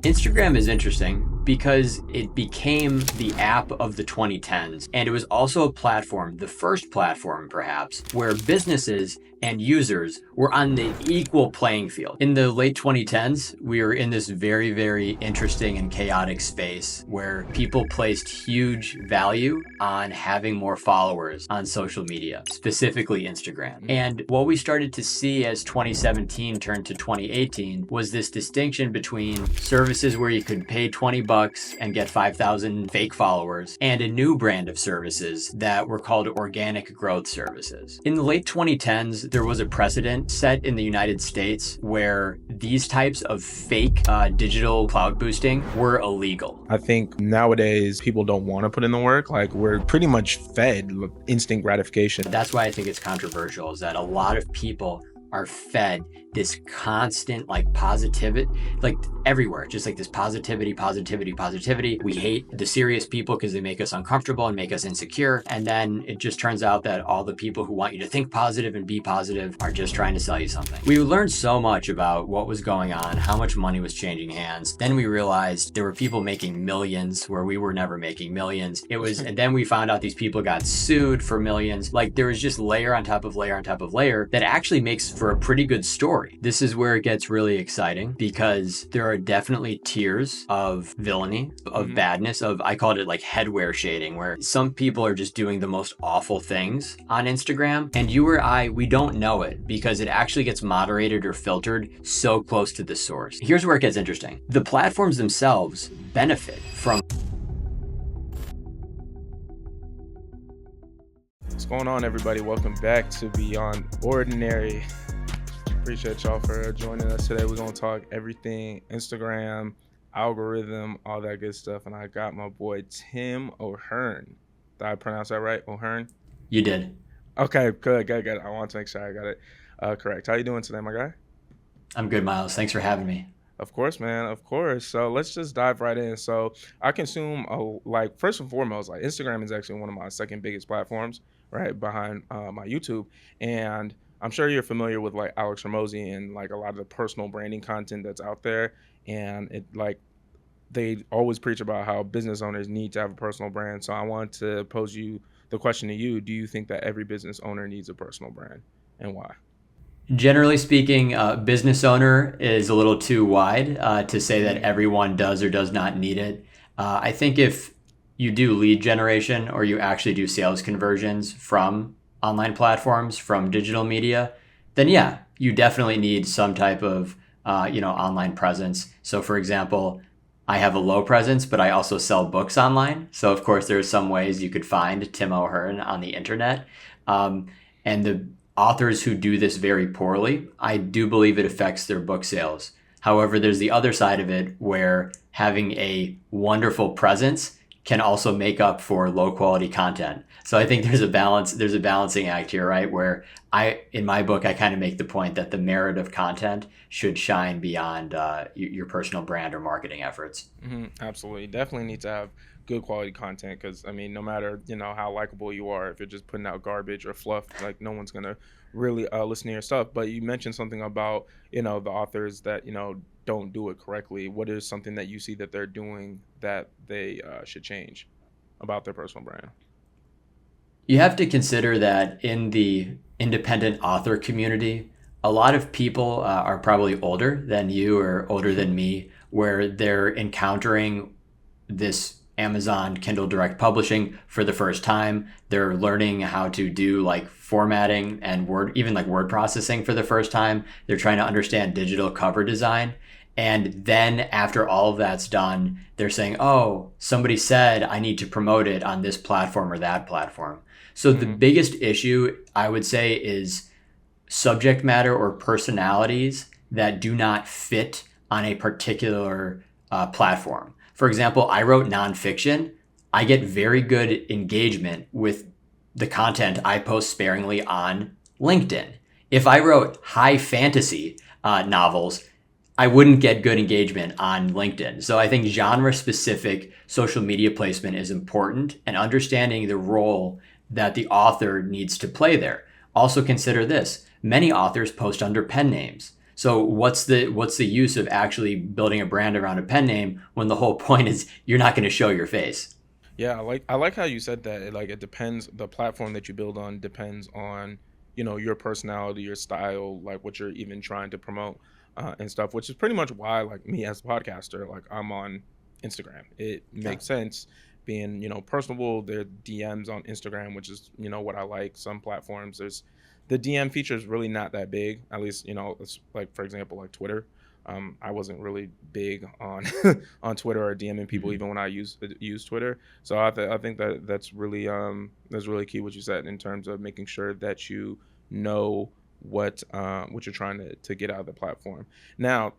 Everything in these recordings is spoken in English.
Instagram is interesting because it became the app of the 2010s. And it was also a platform, the first platform perhaps, where businesses and users were on the equal playing field. In the late 2010s, we were in this very, very interesting and chaotic space where people placed huge value on having more followers on social media, specifically Instagram. And what we started to see as 2017 turned to 2018 was this distinction between services where you could pay 20 bucks and get 5,000 fake followers, and a new brand of services that were called organic growth services. In the late 2010s, there was a precedent set in the United States where these types of fake digital cloud boosting were illegal. I think nowadays people don't want to put in the work. Like, we're pretty much fed instant gratification. That's why I think it's controversial, is that a lot of people are fed this constant positivity, everywhere, just this positivity. We hate the serious people because they make us uncomfortable and make us insecure. And then it just turns out that all the people who want you to think positive and be positive are just trying to sell you something. We learned so much about what was going on, how much money was changing hands. Then we realized there were people making millions where we were never making millions. And then we found out these people got sued for millions. There was just layer on top of layer on top of layer that actually makes for a pretty good story. This is where it gets really exciting because there are definitely tiers of villainy, of badness, I called it headwear shading, where some people are just doing the most awful things on Instagram, and you or I, we don't know it because it actually gets moderated or filtered so close to the source. Here's where it gets interesting. The platforms themselves benefit from. What's going on, everybody? Welcome back to Beyond Ordinary. Appreciate y'all for joining us today. We're going to talk everything Instagram, algorithm, all that good stuff. And I got my boy Tim O'Hearn. Did I pronounce that right? O'Hearn? You did. Okay, good. I want to make sure I got it correct. How you doing today, my guy? I'm good, Myles. Thanks for having me. Of course, man. Of course. So let's just dive right in. So I consume, first and foremost, Instagram is actually one of my second biggest platforms, right behind my YouTube. And I'm sure you're familiar with Alex Ramosi and a lot of the personal branding content that's out there. And it they always preach about how business owners need to have a personal brand. So I want to pose the question to you. Do you think that every business owner needs a personal brand, and why? Generally speaking, business owner is a little too wide to say that everyone does or does not need it. I think if you do lead generation or you actually do sales conversions from online platforms, from digital media, then yeah, you definitely need some type of online presence. So for example, I have a low presence, but I also sell books online. So of course, there's some ways you could find Tim O'Hearn on the internet. And the authors who do this very poorly, I do believe it affects their book sales. However, there's the other side of it where having a wonderful presence can also make up for low quality content. So I think there's a balancing act here, right? Where in my book, I kind of make the point that the merit of content should shine beyond your personal brand or marketing efforts. Absolutely. Definitely need to have good quality content because, no matter, how likable you are, if you're just putting out garbage or fluff, no one's going to really listen to your stuff. But you mentioned something about, the authors that, don't do it correctly. What is something that you see that they're doing that they should change about their personal brand? You have to consider that in the independent author community, a lot of people are probably older than you or older than me, where they're encountering this Amazon Kindle Direct Publishing for the first time. They're learning how to do formatting and word processing for the first time. They're trying to understand digital cover design. And then after all of that's done, they're saying, oh, somebody said I need to promote it on this platform or that platform. So the biggest issue, I would say, is subject matter or personalities that do not fit on a particular platform. For example, I wrote nonfiction. I get very good engagement with the content I post sparingly on LinkedIn. If I wrote high fantasy novels, I wouldn't get good engagement on LinkedIn. So I think genre-specific social media placement is important, and understanding the role that the author needs to play there. Also consider this. Many authors post under pen names. So what's the use of actually building a brand around a pen name when the whole point is you're not going to show your face? Yeah, I like how you said that. Like it depends, the platform that you build on depends on, your personality, your style, like what you're even trying to promote and stuff, which is pretty much why like me as a podcaster, like I'm on Instagram. It Yeah. makes sense being, personable. There are DMs on Instagram, which is, what I like. Some platforms there's the DM feature is really not that big. At least, it's like for example, like Twitter. I wasn't really big on on Twitter or DMing people Mhm. even when I use Twitter. So I think that that's really key what you said in terms of making sure that you know what you're trying to get out of the platform. Now,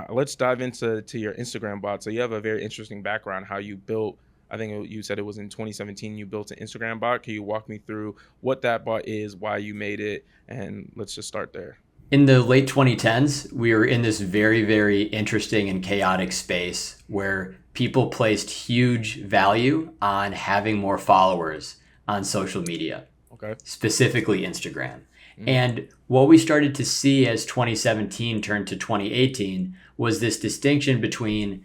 let's dive into your Instagram bot. So you have a very interesting background how you built. I think you said it was in 2017 you built an Instagram bot. Can you walk me through what that bot is, why you made it, and let's just start there. In the late 2010s, we were in this very, very interesting and chaotic space where people placed huge value on having more followers on social media, Okay. specifically Instagram. Mm, And what we started to see as 2017 turned to 2018 was this distinction between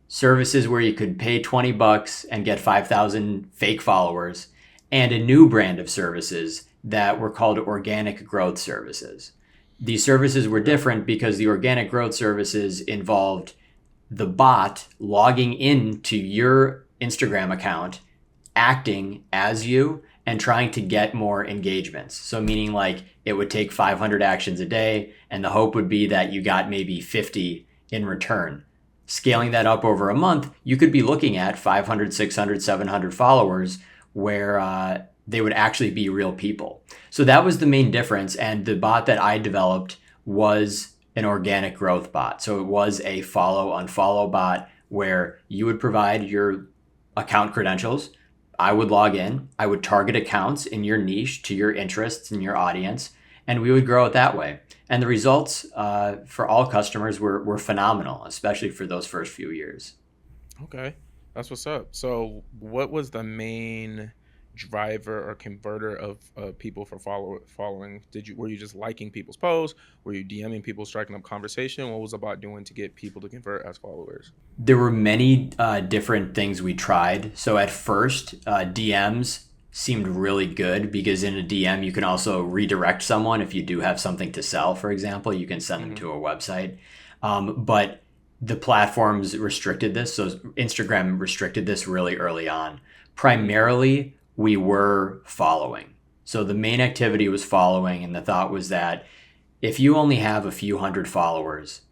services where you could pay $20 and get 5,000 fake followers, and a new brand of services that were called organic growth services. These services were okay. different because the organic growth services involved the bot logging into your Instagram account, acting as you, and trying to get more engagements. So, meaning like it would take 500 actions a day, and the hope would be that you got maybe 50 in return. Scaling that up over a month, you could be looking at 500, 600, 700 followers where they would actually be real people. So that was the main difference. And the bot that I developed was an organic growth bot. So it was a follow unfollow bot where you would provide your account credentials. I would log in, I would target accounts in your niche to your interests and your audience, and we would grow it that way. And the results for all customers were phenomenal, especially for those first few years. Okay, that's what's up. So, what was the main driver or converter of people for following? Were you just liking people's posts? Were you DMing people, striking up conversation? What was it about doing to get people to convert as followers? There were many different things we tried. So at first, DMs seemed really good because in a DM, you can also redirect someone if you do have something to sell, for example, you can send them Hmm. to a website. But the platforms restricted this. So Instagram restricted this really early on. Mm, Primarily, we were following. So the main activity was following, and the thought was that if you only have a few hundred followers,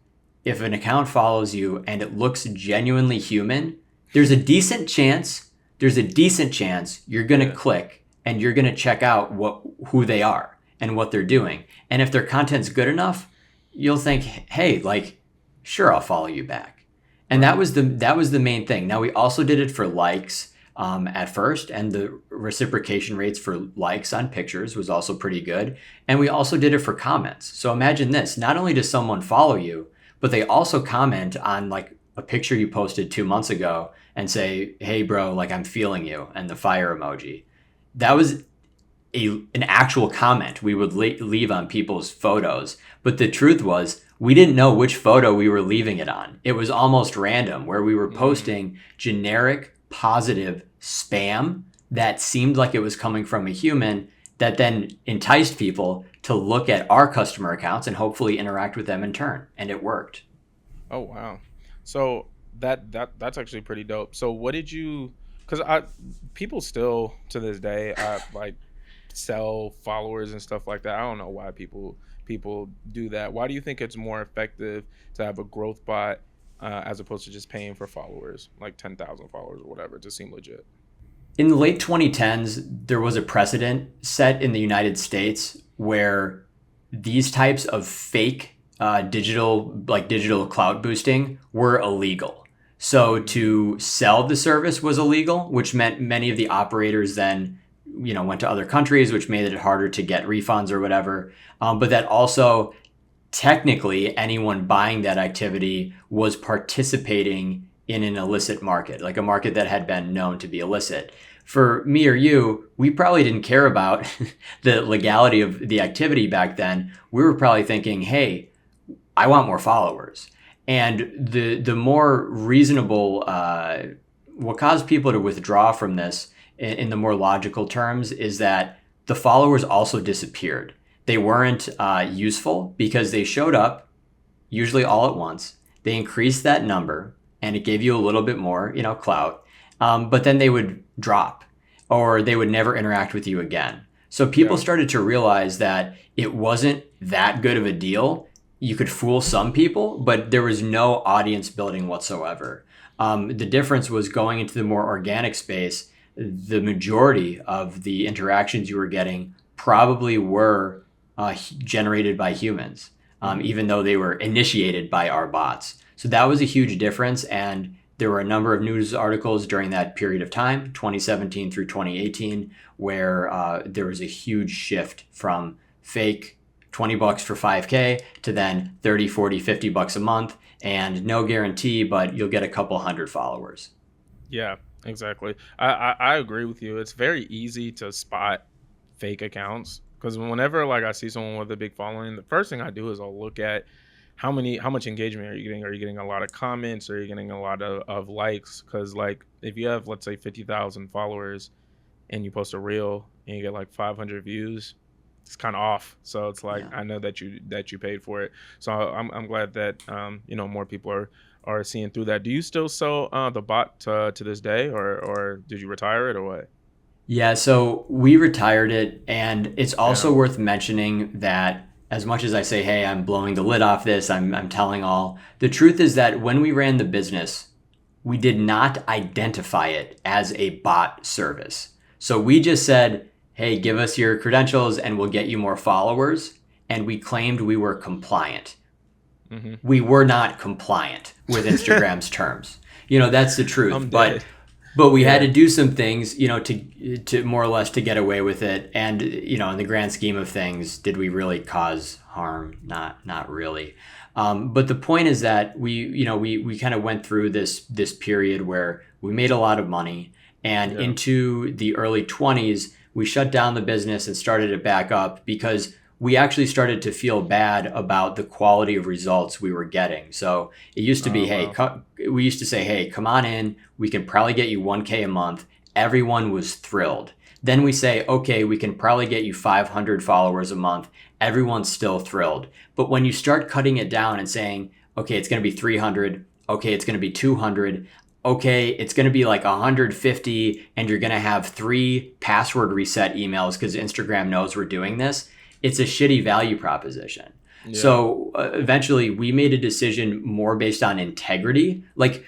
if an account follows you and it looks genuinely human, there's a decent chance, there's a decent chance you're going to yeah, click and you're going to check out who they are and what they're doing. And if their content's good enough, you'll think, "Hey, like sure I'll follow you back." And right. that was the main thing. Now we also did it for likes at first, and the reciprocation rates for likes on pictures was also pretty good. And we also did it for comments. So imagine this: not only does someone follow you, but they also comment on like a picture you posted 2 months ago and say, "Hey, bro, like I'm feeling you," and the fire emoji. That was an actual comment we would leave on people's photos. But the truth was, we didn't know which photo we were leaving it on. It was almost random, where we were Mm, posting generic, positive spam that seemed like it was coming from a human that then enticed people to look at our customer accounts and hopefully interact with them in turn. And it worked. oh wow. So that's actually pretty dope. So what did you? Because I people still to this day I like sell followers and stuff like that. I don't know why people do that. Why do you think it's more effective to have a growth bot as opposed to just paying for followers, like 10,000 followers or whatever, to seem legit? In the late 2010s, there was a precedent set in the United States where these types of fake digital clout boosting were illegal. So Mm, to sell the service was illegal, which meant many of the operators then went to other countries, which made it harder to get refunds or whatever. But that also technically anyone buying that activity was participating in an illicit market, like a market that had been known to be illicit. For me or you, we probably didn't care about the legality of the activity back then. We were probably thinking, hey, I want more followers. And the more reasonable, what caused people to withdraw from this in the more logical terms is that the followers also disappeared. They weren't useful because they showed up usually all at once. They increased that number and it gave you a little bit more, clout. But then they would drop or they would never interact with you again. So people Yeah. started to realize that it wasn't that good of a deal. You could fool some people, but there was no audience building whatsoever. The difference was going into the more organic space. The majority of the interactions you were getting probably were generated by humans, Hmm. even though they were initiated by our bots. So that was a huge difference. And there were a number of news articles during that period of time, 2017 through 2018, where there was a huge shift from fake $20 for 5K to then 30, 40, $50 a month and no guarantee, but you'll get a couple hundred followers. Yeah, exactly. I agree with you. It's very easy to spot fake accounts because whenever like I see someone with a big following, the first thing I do is I'll look at how much engagement are you getting? Are you getting a lot of comments? Are you getting a lot of likes? Because like if you have let's say 50,000 followers and you post a reel and you get like 500 views, it's kind of off. So it's like Yeah. I know that you paid for it. So I'm glad that more people are seeing through that. Do you still sell the bot to this day, or did you retire it or what? Yeah, so we retired it, and it's Yeah. also worth mentioning that as much as I say, hey, I'm blowing the lid off this, I'm telling all, the truth is that when we ran the business, we did not identify it as a bot service. So we just said, hey, give us your credentials and we'll get you more followers. And we claimed we were compliant. Hmm. We were not compliant with Instagram's terms. That's the truth. I'm But dead. we had Yeah. to do some things, to more or less to get away with it. And in the grand scheme of things, did we really cause harm? Not really. But the point is that we kind of went through this period where we made a lot of money, and Yeah. into the early 20s, we shut down the business and started it back up because we actually started to feel bad about the quality of results we were getting. So it used to be, Oh hey, wow. we used to say, hey, come on in. We can probably get you 1K a month. Everyone was thrilled. Then we say, okay, we can probably get you 500 followers a month. Everyone's still thrilled. But when you start cutting it down and saying, okay, it's going to be 300, okay, it's going to be 200, okay, it's going to be like 150, and you're going to have 3 password reset emails because Instagram knows we're doing this, it's a shitty value proposition. Yeah. So eventually we made a decision more based on integrity. Like,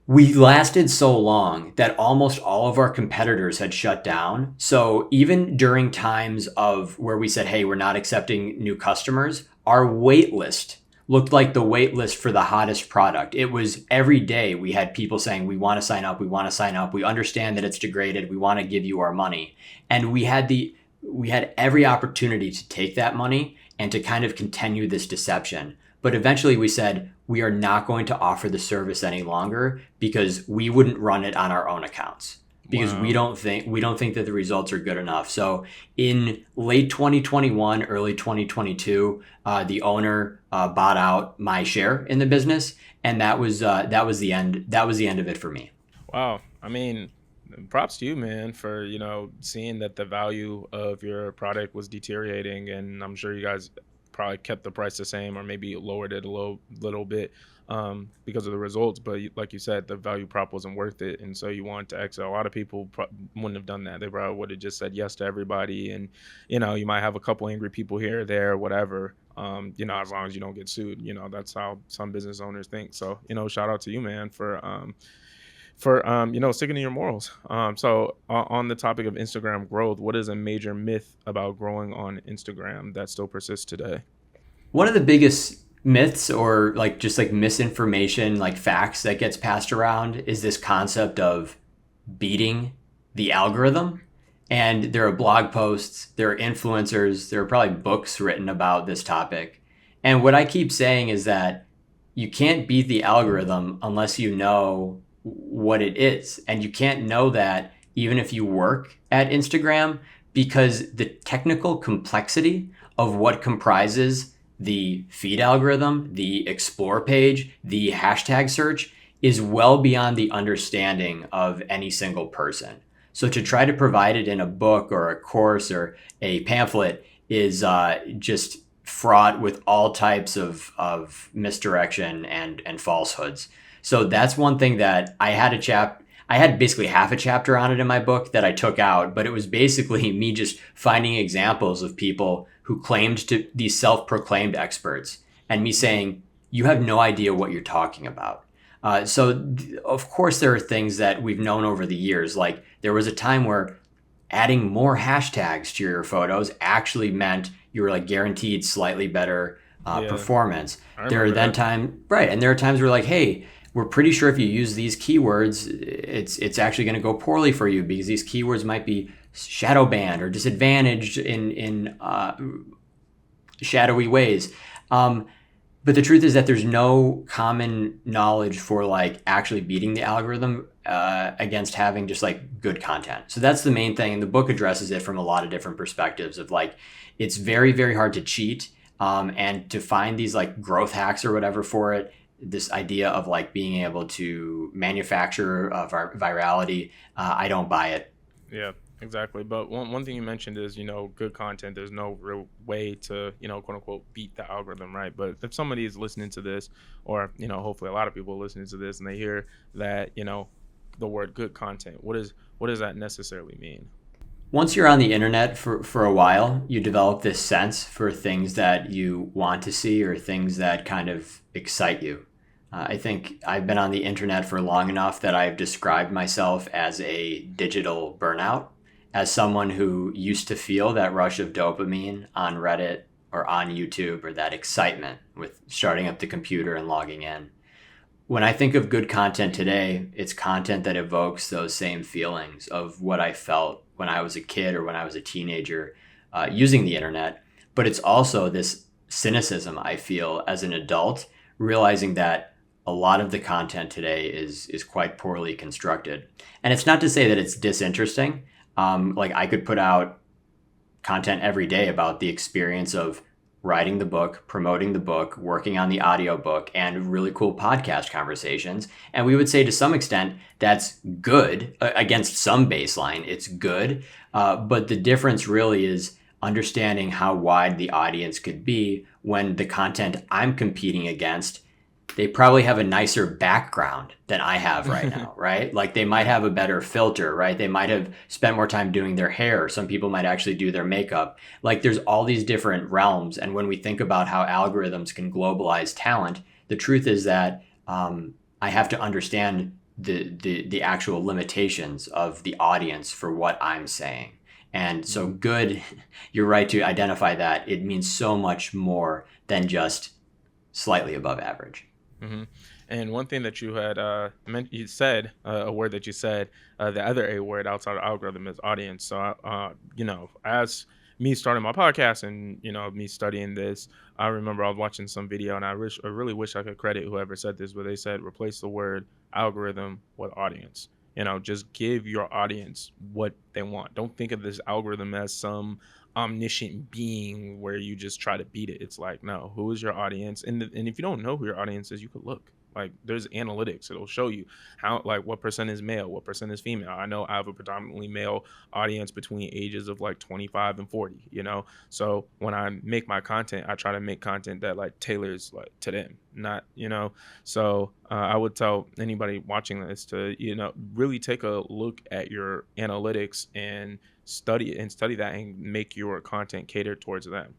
we lasted so long that almost all of our competitors had shut down. So even during times of where we said, hey, we're not accepting new customers, our wait list looked like the wait list for the hottest product. It was every day we had people saying, we want to sign up, we want to sign up, we understand that it's degraded, we want to give you our money. And we had every opportunity to take that money and to kind of continue this deception. But eventually we said, we are not going to offer the service any longer because we wouldn't run it on our own accounts because we Wow. don't think that the results are good enough. So in late 2021, early 2022, the owner bought out my share in the business, and that was the end. That was the end of it for me. Wow. I mean, props to you, man, for, seeing that the value of your product was deteriorating. And I'm sure you guys probably kept the price the same or maybe lowered it a little bit because of the results. But like you said, the value prop wasn't worth it. And so you wanted to exit. A lot of people wouldn't have done that. They probably would have just said yes to everybody. And, you might have a couple angry people here or there, whatever. As long as you don't get sued, that's how some business owners think. So, shout out to you, man, for sticking to your morals. So on the topic of Instagram growth, what is a major myth about growing on Instagram that still persists today? One of the biggest myths or like just like misinformation, like facts that gets passed around is this concept of beating the algorithm. And there are blog posts, there are influencers, there are probably books written about this topic. And what I keep saying is that you can't beat the algorithm unless you know what it is. And you can't know that even if you work at Instagram, because the technical complexity of what comprises the feed algorithm, the explore page, the hashtag search is well beyond the understanding of any single person. So to try to provide it in a book or a course or a pamphlet is just fraught with all types of misdirection and falsehoods. So that's one thing that I had basically half a chapter on it in my book that I took out, but it was basically me just finding examples of people who claimed to these self-proclaimed experts and me saying, you have no idea what you're talking about. Of course, there are things that we've known over the years. Like there was a time where adding more hashtags to your photos actually meant you were like guaranteed slightly better Yeah, performance. I There are remember then that. time right, and there are times where like, hey, we're pretty sure if you use these keywords, it's actually going to go poorly for you because these keywords might be shadow banned or disadvantaged in shadowy ways. But the truth is that there's no common knowledge for like actually beating the algorithm against having just like good content. So that's the main thing. And the book addresses it from a lot of different perspectives of like, it's very, very hard to cheat and to find these like growth hacks or whatever for it. This idea of like being able to manufacture virality, I don't buy it. Yeah, exactly. But one thing you mentioned is, good content. There's no real way to, quote unquote, beat the algorithm, right? But if somebody is listening to this, or, hopefully a lot of people are listening to this and they hear that, the word good content, what does that necessarily mean? Once you're on the internet for a while, you develop this sense for things that you want to see or things that kind of excite you. I think I've been on the internet for long enough that I've described myself as a digital burnout, as someone who used to feel that rush of dopamine on Reddit or on YouTube or that excitement with starting up the computer and logging in. When I think of good content today, it's content that evokes those same feelings of what I felt when I was a kid or when I was a teenager using the internet. But it's also this cynicism I feel as an adult, realizing that a lot of the content today is quite poorly constructed. And it's not to say that it's disinteresting. Like I could put out content every day about the experience of writing the book, promoting the book, working on the audiobook, and really cool podcast conversations. And we would say to some extent that's good against some baseline. It's good. But the difference really is understanding how wide the audience could be when the content I'm competing against, they probably have a nicer background than I have right now, right? Like they might Right. have a better filter, right? They might have spent more time doing their hair. Some people might actually do their makeup. Like there's all these different realms. And when we think about how algorithms can globalize talent, the truth is that I have to understand the actual limitations of the audience for what I'm saying. And so Mhm. good, you're right to identify that. It means so much more than just slightly above average. hmm And one thing that you had you said a word that you said, the other A word outside of algorithm is audience. So, as me starting my podcast and me studying this, I remember I was watching some video and I really wish I could credit whoever said this, but they said replace the word algorithm with audience. Just give your audience what they want. Don't think of this algorithm as some omniscient being where you just try to beat it. It's like, no, who is your audience? And if you don't know who your audience is, you could look. Like there's analytics. It'll show you how like what percent is male, what percent is female. I know I have a predominantly male audience between ages of like 25 and 40. So when I make my content, I try to make content that like tailors like to them, not. So I would tell anybody watching this to really take a look at your analytics and study that and make your content catered towards them.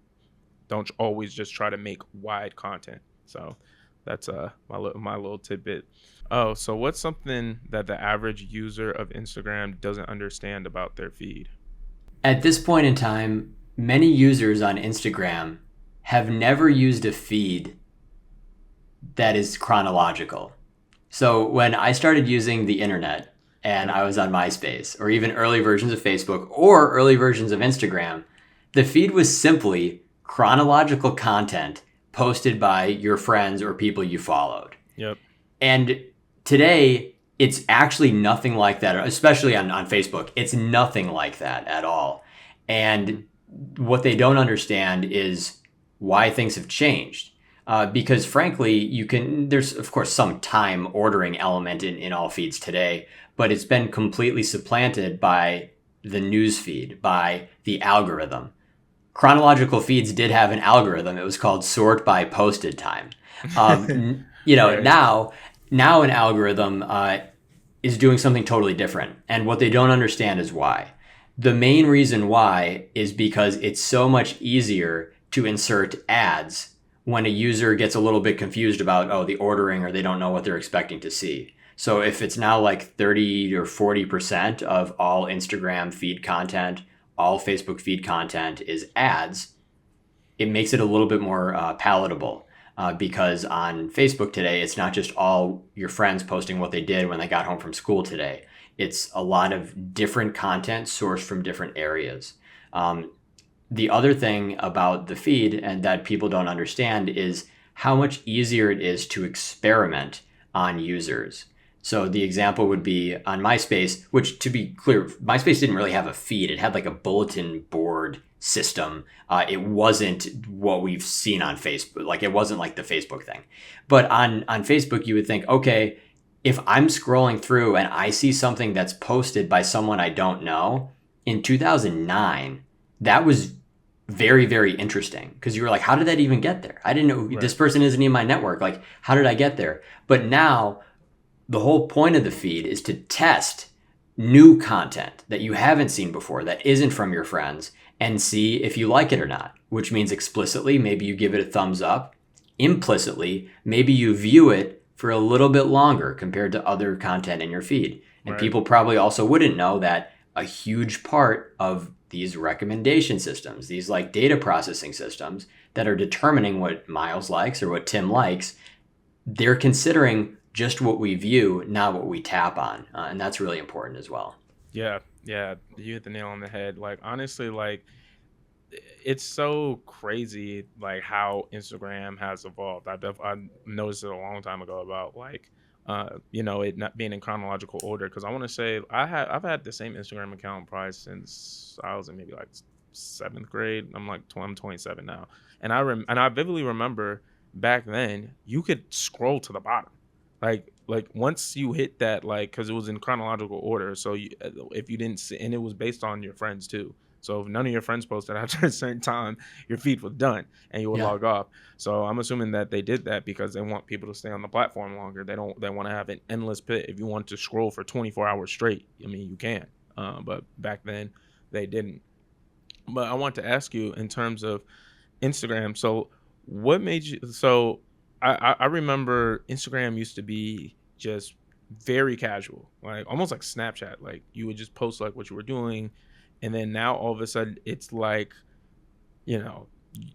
Don't always just try to make wide content. So that's my little tidbit. Oh, so what's something that the average user of Instagram doesn't understand about their feed? At this point in time, many users on Instagram have never used a feed that is chronological. So when I started using the internet and Yep. I was on MySpace or even early versions of Facebook or early versions of Instagram, the feed was simply chronological content posted by your friends or people you followed. Yep. And today, it's actually nothing like that, especially on Facebook. It's nothing like that at all. Mhm. And what they don't understand is why things have changed. Because frankly, there's of course some time ordering element in all feeds today, but it's been completely supplanted by the news feed, by the algorithm. Chronological feeds did have an algorithm. It was called sort by posted time. Right. Now an algorithm is doing something totally different. And what they don't understand is why. The main reason why is because it's so much easier to insert ads when a user gets a little bit confused about, oh, the ordering, or they don't know what they're expecting to see. So if it's now like 30 or 40% of all Instagram feed content, all Facebook feed content is ads, it makes it a little bit more palatable. Because on Facebook today, it's not just all your friends posting what they did when they got home from school today. It's a lot of different content sourced from different areas. The other thing about the feed and that people don't understand is how much easier it is to experiment on users. So the example would be on MySpace, which, to be clear, MySpace didn't really have a feed. It had like a bulletin board system. It wasn't what we've seen on Facebook. Like, it wasn't like the Facebook thing. But on Facebook, you would think, okay, if I'm scrolling through and I see something that's posted by someone I don't know, in 2009, that was very, very interesting, because you were like, how did that even get there? I didn't know Right. this person isn't in my network. Like, how did I get there? But now the whole point of the feed is to test new content that you haven't seen before, that isn't from your friends, and see if you like it or not, which means explicitly, maybe you give it a thumbs up. Implicitly, maybe you view it for a little bit longer compared to other content in your feed. And Right. people probably also wouldn't know that a huge part of these recommendation systems, these like data processing systems that are determining what Myles likes or what Tim likes, they're considering just what we view, not what we tap on. And that's really important as well. Yeah. Yeah. You hit the nail on the head. Like, honestly, like, it's so crazy, like, how Instagram has evolved. I noticed it a long time ago about, like, it not being in chronological order. Because I want to say I've had the same Instagram account probably since I was in maybe like seventh grade. I'm 27 now, and I vividly remember back then you could scroll to the bottom, like once you hit that, like, because it was in chronological order. So if you didn't see, and it was based on your friends too. So if none of your friends posted after a certain time, your feed was done and you would Yeah. log off. So I'm assuming that they did that because they want people to stay on the platform longer. They want to have an endless pit. If you want to scroll for 24 hours straight, I mean, you can. But back then they didn't. But I want to ask you in terms of Instagram. So what made you, so I remember Instagram used to be just very casual, like almost like Snapchat. Like, you would just post like what you were doing, and then now all of a sudden it's like, you know,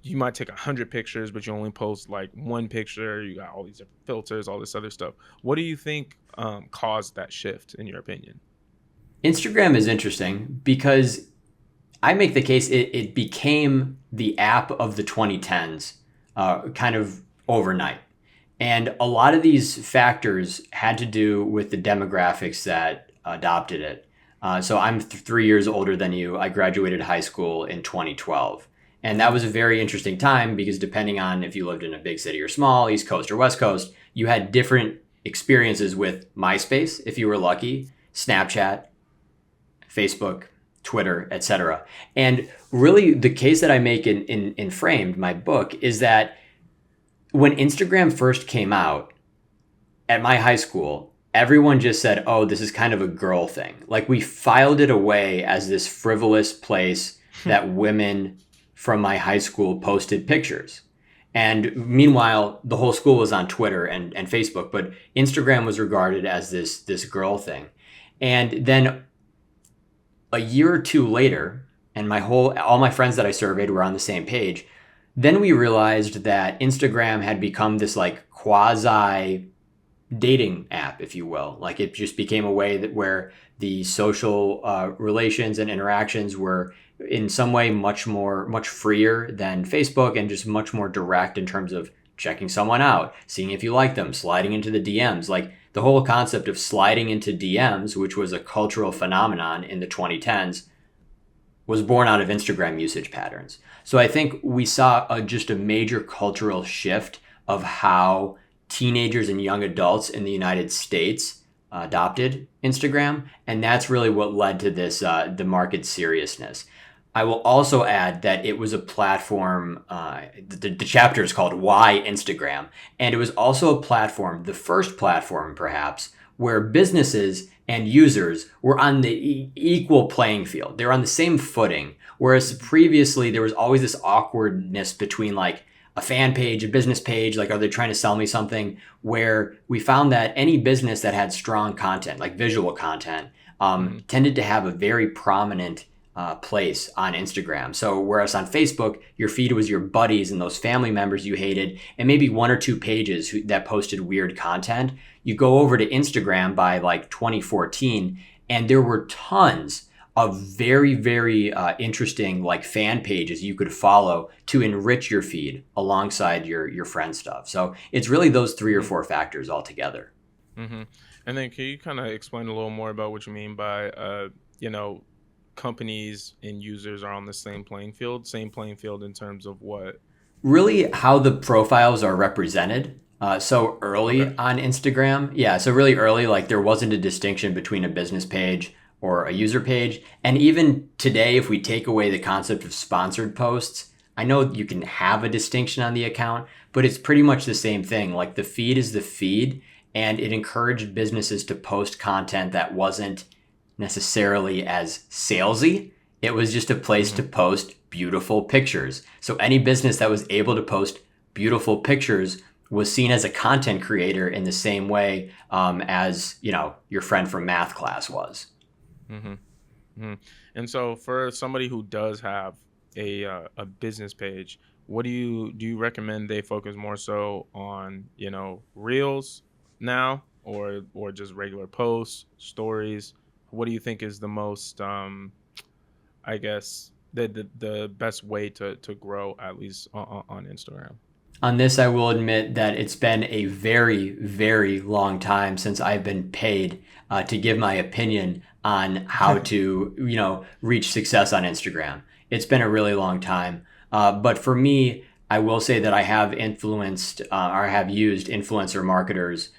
you might take 100 pictures, but you only post like one picture. You got all these different filters, all this other stuff. What do you think caused that shift, in your opinion? Instagram is interesting because I make the case it became the app of the 2010s kind of overnight. And a lot of these factors had to do with the demographics that adopted it. So I'm 3 years older than you. I graduated high school in 2012. And that was a very interesting time because depending on if you lived in a big city or small, East Coast or West Coast, you had different experiences with MySpace, if you were lucky, Snapchat, Facebook, Twitter, etc. And really, the case that I make in Framed, my book, is that when Instagram first came out at my high school, everyone just said, oh, this is kind of a girl thing. Like, we filed it away as this frivolous place that women from my high school posted pictures. And meanwhile, the whole school was on Twitter and Facebook, but Instagram was regarded as this girl thing. And then a year or two later, and all my friends that I surveyed were on the same page. Then we realized that Instagram had become this like quasi dating app, if you will. Like, it just became a way where the social relations and interactions were in some way much freer than Facebook, and just much more direct in terms of checking someone out, seeing if you like them, sliding into the DMs. Like, the whole concept of sliding into DMs, which was a cultural phenomenon in the 2010s, was born out of Instagram usage patterns. So I think we saw just a major cultural shift of how teenagers and young adults in the United States adopted Instagram, and that's really what led to this the market seriousness. I will also add that it was a platform. The chapter is called "Why Instagram," and it was also a platform, the first platform perhaps, where businesses and users were on the equal playing field. They were on the same footing. Whereas previously there was always this awkwardness between like a fan page, a business page, like are they trying to sell me something? Where we found that any business that had strong content, like visual content, Hmm. tended to have a very prominent place on Instagram. So whereas on Facebook, your feed was your buddies and those family members you hated, and maybe one or two pages that posted weird content. You go over to Instagram by like 2014, and there were tons of very, very interesting like fan pages you could follow to enrich your feed alongside your friend stuff. So it's really those three or four factors altogether. Hmm. And then can you kind of explain a little more about what you mean by, you know, companies and users are on the same playing field? Same playing field in terms of what? Really how the profiles are represented. So Okay. early on Instagram, yeah, so really early, like there wasn't a distinction between a business page or a user page. And even today, if we take away the concept of sponsored posts, I know you can have a distinction on the account, but it's pretty much the same thing. Like the feed is the feed, and it encouraged businesses to post content that wasn't necessarily as salesy. It was just a place to Hmm. post beautiful pictures. So any business that was able to post beautiful pictures was seen as a content creator in the same way as your friend from math class was. Hmm. Hmm. And so for somebody who does have a business page, what do you recommend they focus more so on, reels now, or just regular posts, stories? What do you think is the most, I guess, the best way to grow, at least on Instagram? On this, I will admit that it's been a very, very long time since I've been paid to give my opinion on how to, reach success on Instagram. It's been a really long time. But for me, I will say that I have influenced or have used influencer marketers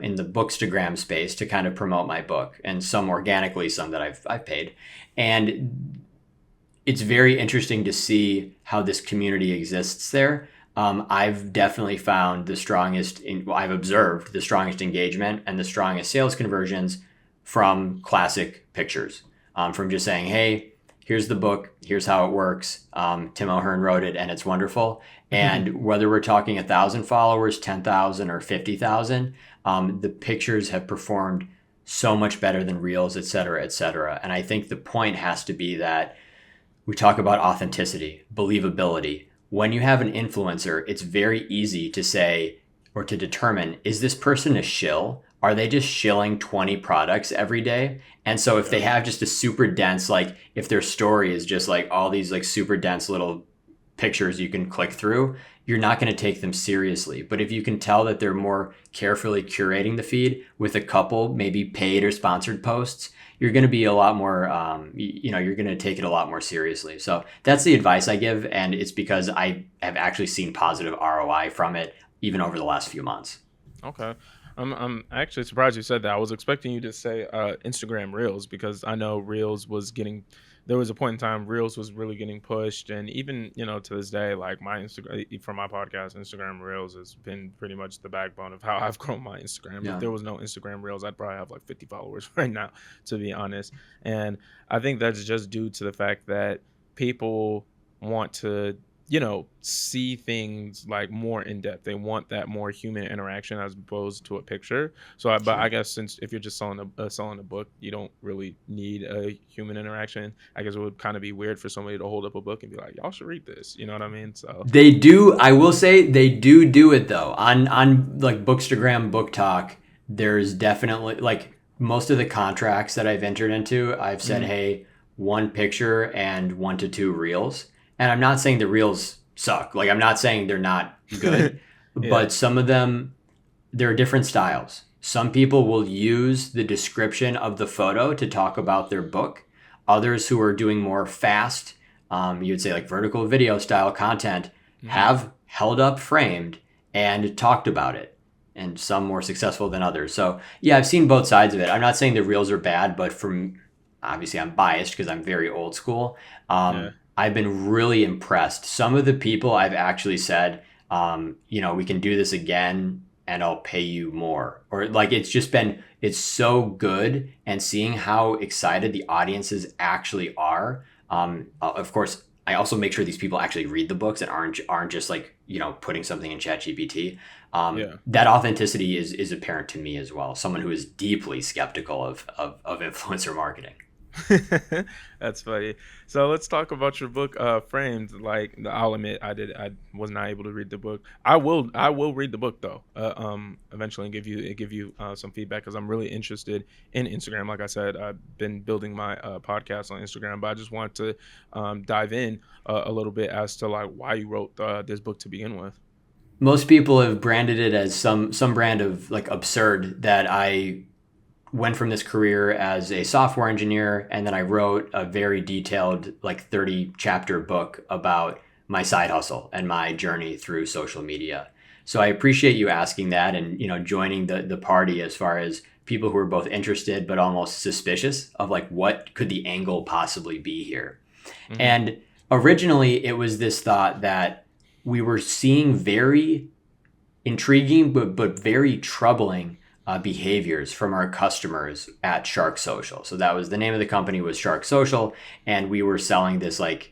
in the Bookstagram space to kind of promote my book, and some organically, some that I've paid. And it's very interesting to see how this community exists there. I've definitely found I've observed the strongest engagement and the strongest sales conversions from classic pictures. From just saying, hey, here's the book, here's how it works. Tim O'Hearn wrote it and it's wonderful. And whether we're talking 1,000 followers, 10,000, or 50,000, the pictures have performed so much better than reels, et cetera, et cetera. And I think the point has to be that we talk about authenticity, believability. When you have an influencer, it's very easy to say or to determine, is this person a shill? Are they just shilling 20 products every day? And so if they Yeah. have just a super dense, like if their story is just like all these like super dense little pictures you can click through, you're not going to take them seriously. But if you can tell that they're more carefully curating the feed with a couple, maybe paid or sponsored posts, you're going to be a lot more, you're going to take it a lot more seriously. So that's the advice I give. And it's because I have actually seen positive ROI from it, even over the last few months. Okay. I'm actually surprised you said that. I was expecting you to say Instagram Reels, because I know Reels was getting, there was a point in time Reels was really getting pushed, and even, to this day, like my Instagram, for my podcast, Instagram Reels has been pretty much the backbone of how I've grown my Instagram. If Yeah. there was no Instagram Reels, I'd probably have like 50 followers right now, to be honest. And I think that's just due to the fact that people want to, see things like more in depth. They want that more human interaction as opposed to a picture. So, but I Sure. guess since if you're just selling a book, you don't really need a human interaction. I guess it would kind of be weird for somebody to hold up a book and be like, "Y'all should read this." You know what I mean? So, They do. I will say they do it though. On like Bookstagram, Book Talk, there's definitely like most of the contracts that I've entered into, I've said, mhm. hey, one picture and 1 to 2 reels. And I'm not saying the reels suck. Like I'm not saying they're not good, Yeah. but some of them, there are different styles. Some people will use the description of the photo to talk about their book. Others who are doing more fast, you would say like vertical video style content, Hmm. have held up Framed and talked about it, and some more successful than others. So yeah, I've seen both sides of it. I'm not saying the reels are bad, but from obviously I'm biased because I'm very old school. Yeah. I've been really impressed. Some of the people I've actually said, we can do this again and I'll pay you more. Or like it's so good, and seeing how excited the audiences actually are. Of course, I also make sure these people actually read the books and aren't just like, putting something in ChatGPT. Yeah. That authenticity is apparent to me as well. Someone who is deeply skeptical of influencer marketing. That's funny. So let's talk about your book, Framed. Like, I'll admit, I was not able to read the book. I will read the book though. Eventually, and give you some feedback because I'm really interested in Instagram. Like I said, I've been building my podcast on Instagram, but I just want to dive in a little bit as to like why you wrote this book to begin with. Most people have branded it as some brand of like absurd, that I went from this career as a software engineer and then I wrote a very detailed like 30 chapter book about my side hustle and my journey through social media. So I appreciate you asking that, and joining the party as far as people who are both interested but almost suspicious of like what could the angle possibly be here. Hmm. And originally it was this thought that we were seeing very intriguing but very troubling behaviors from our customers at Shark Social. So that was the name of the company, was Shark Social, and we were selling this like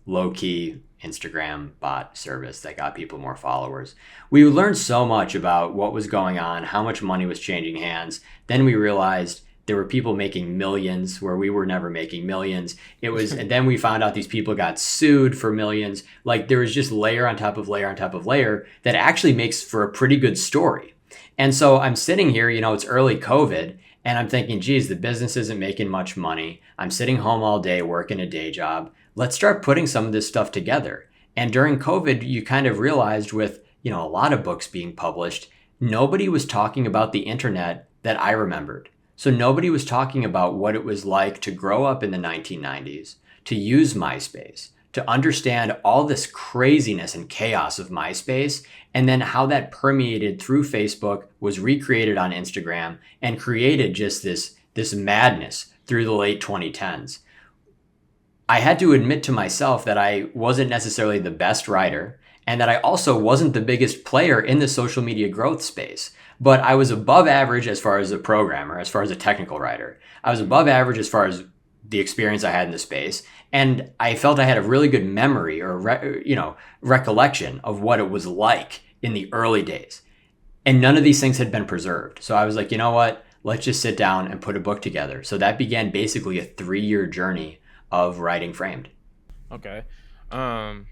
low key Instagram bot service that got people more followers. We learned so much about what was going on, how much money was changing hands. Then we realized there were people making millions where we were never making millions. And then we found out these people got sued for millions. Like there was just layer on top of layer on top of layer that actually makes for a pretty good story. And so I'm sitting here, it's early COVID, and I'm thinking, geez, the business isn't making much money. I'm sitting home all day working a day job. Let's start putting some of this stuff together. And during COVID, you kind of realized with, a lot of books being published, nobody was talking about the internet that I remembered. So nobody was talking about what it was like to grow up in the 1990s, to use MySpace, to understand all this craziness and chaos of MySpace, and then how that permeated through Facebook, was recreated on Instagram, and created just this madness through the late 2010s. I had to admit to myself that I wasn't necessarily the best writer, and that I also wasn't the biggest player in the social media growth space. But I was above average as far as a programmer, as far as a technical writer. I was above average as far as the experience I had in the space, and I felt I had a really good memory or recollection of what it was like in the early days. And none of these things had been preserved. So I was like, you know what? Let's just sit down and put a book together. So that began basically a 3-year journey of writing Framed. Okay. Um,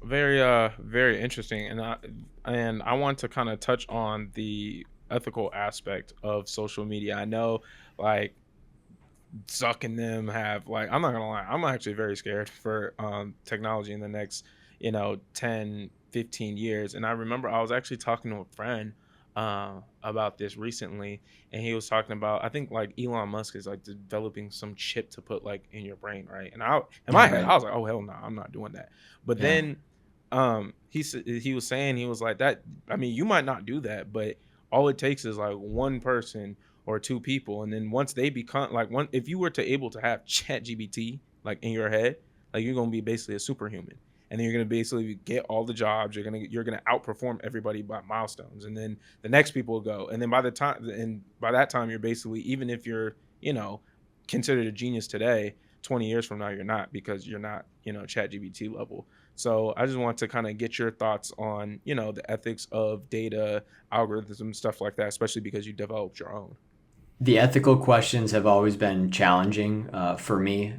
very very interesting, and I want to kind of touch on the ethical aspect of social media. I know, like, Zuck and them have, like, I'm not gonna lie, I'm actually very scared for technology in the next 10, 15 years. And I remember I was actually talking to a friend about this recently, and he was talking about, I think, like, Elon Musk is like developing some chip to put like in your brain, right? And I, in my Yeah, head, right. I was like, oh hell no, I'm not doing that. But Yeah. then he was saying, he was like, that, I mean, you might not do that, but all it takes is like one person or two people, and then once they become like, one, if you were to able to have chat gbt like in your head, like, you're gonna be basically a superhuman, and then you're gonna basically get all the jobs. You're gonna outperform everybody by milestones, and then the next people will go, and then by that time, you're basically, even if you're, considered a genius today, 20 years from now you're not, because you're not, chat gbt level. So I just want to kind of get your thoughts on, the ethics of data, algorithms, stuff like that, especially because you developed your own. The ethical questions have always been challenging for me.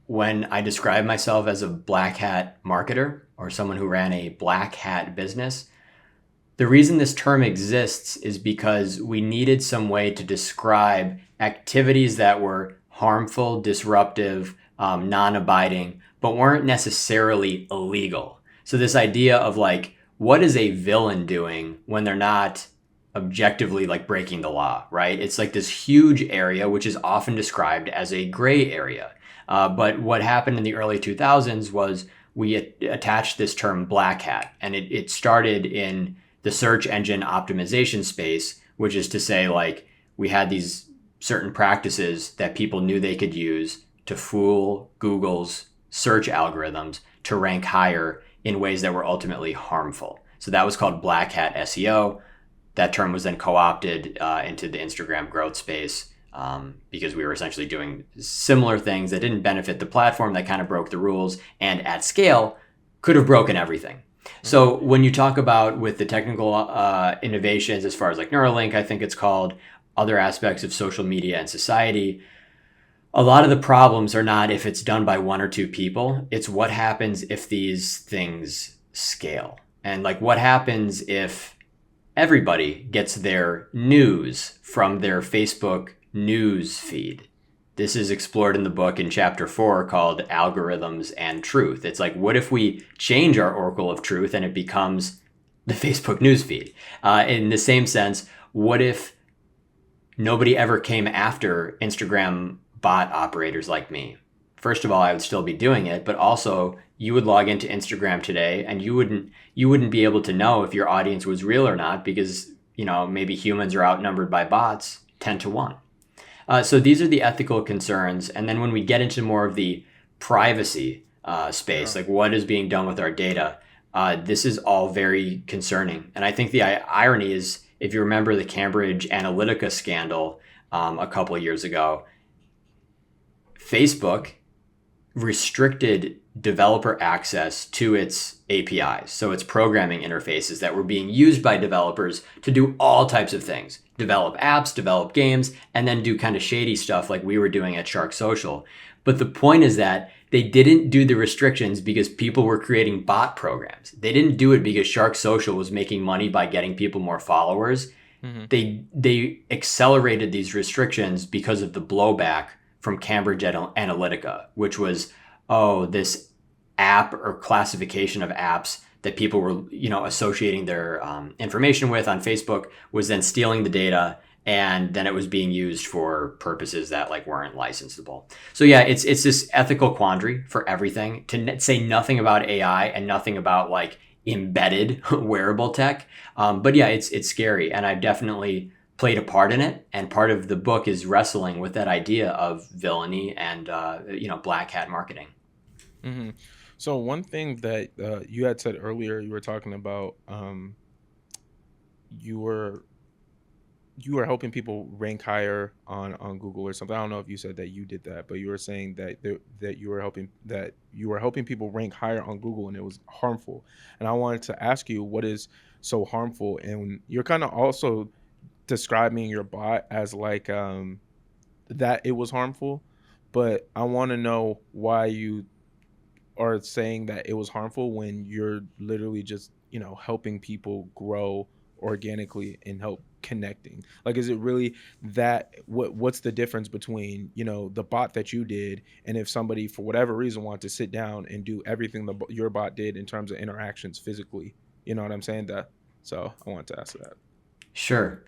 When I describe myself as a black hat marketer or someone who ran a black hat business, the reason this term exists is because we needed some way to describe activities that were harmful, disruptive, non abiding, but weren't necessarily illegal. So, this idea of like, what is a villain doing when they're not objectively like breaking the law, right? It's like this huge area, which is often described as a gray area. But what happened in the early 2000s was we attached this term black hat, and it started in the search engine optimization space, which is to say, like, we had these certain practices that people knew they could use to fool Google's search algorithms to rank higher in ways that were ultimately harmful. So that was called black hat SEO. That term was then co-opted into the Instagram growth space because we were essentially doing similar things that didn't benefit the platform, that kind of broke the rules, and at scale could have broken everything. So when you talk about with the technical innovations, as far as like Neuralink, I think it's called, other aspects of social media and society, a lot of the problems are not if it's done by one or two people. It's what happens if these things scale. And like what happens if everybody gets their news from their Facebook news feed. This is explored in the book in chapter 4 called Algorithms and Truth. It's like, what if we change our oracle of truth and it becomes the Facebook news feed? In the same sense, what if nobody ever came after Instagram bot operators like me? First of all, I would still be doing it, but also you would log into Instagram today and you wouldn't be able to know if your audience was real or not because, maybe humans are outnumbered by bots 10 to 1. So these are the ethical concerns. And then when we get into more of the privacy space, like what is being done with our data, this is all very concerning. And I think the irony is, if you remember the Cambridge Analytica scandal a couple of years ago, Facebook restricted developer access to its APIs, so its programming interfaces that were being used by developers to do all types of things, develop apps, develop games, and then do kind of shady stuff like we were doing at Shark Social. But the point is that they didn't do the restrictions because people were creating bot programs. They didn't do it because Shark Social was making money by getting people more followers. Mm-hmm. They accelerated these restrictions because of the blowback from Cambridge Analytica, which was, this app or classification of apps that people were, associating their information with on Facebook was then stealing the data, and then it was being used for purposes that like weren't licensable. So yeah, it's this ethical quandary for everything, to say nothing about AI and nothing about like embedded wearable tech. But yeah, it's scary, and I've definitely played a part in it, and part of the book is wrestling with that idea of villainy and black hat marketing. Mm-hmm. So one thing that you had said earlier, you were talking about you were helping people rank higher on Google or something. I don't know if you said that you did that, but you were saying that you were helping people rank higher on Google, and it was harmful. And I wanted to ask you, what is so harmful? And you're kind of also describing your bot as like that it was harmful, but I want to know why you are saying that it was harmful when you're literally just helping people grow organically and help connecting. Like, is it really that? What's the difference between the bot that you did, and if somebody for whatever reason wanted to sit down and do everything your bot did in terms of interactions physically? You know what I'm saying? So I wanted to ask that. Sure.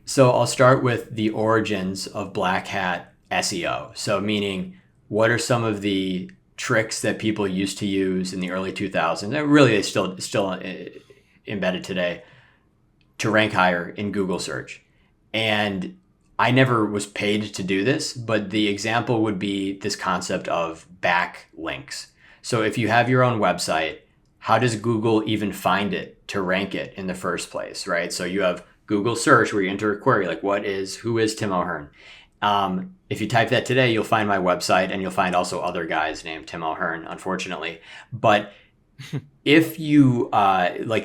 So I'll start with the origins of black hat SEO. So meaning, what are some of the tricks that people used to use in the early 2000s, and really they still embedded today, to rank higher in Google search? And I never was paid to do this, but the example would be this concept of backlinks. So if you have your own website, how does Google even find it to rank it in the first place, right? So you have Google search where you enter a query like, who is Tim O'Hearn? If you type that today, you'll find my website, and you'll find also other guys named Tim O'Hearn, unfortunately. But if you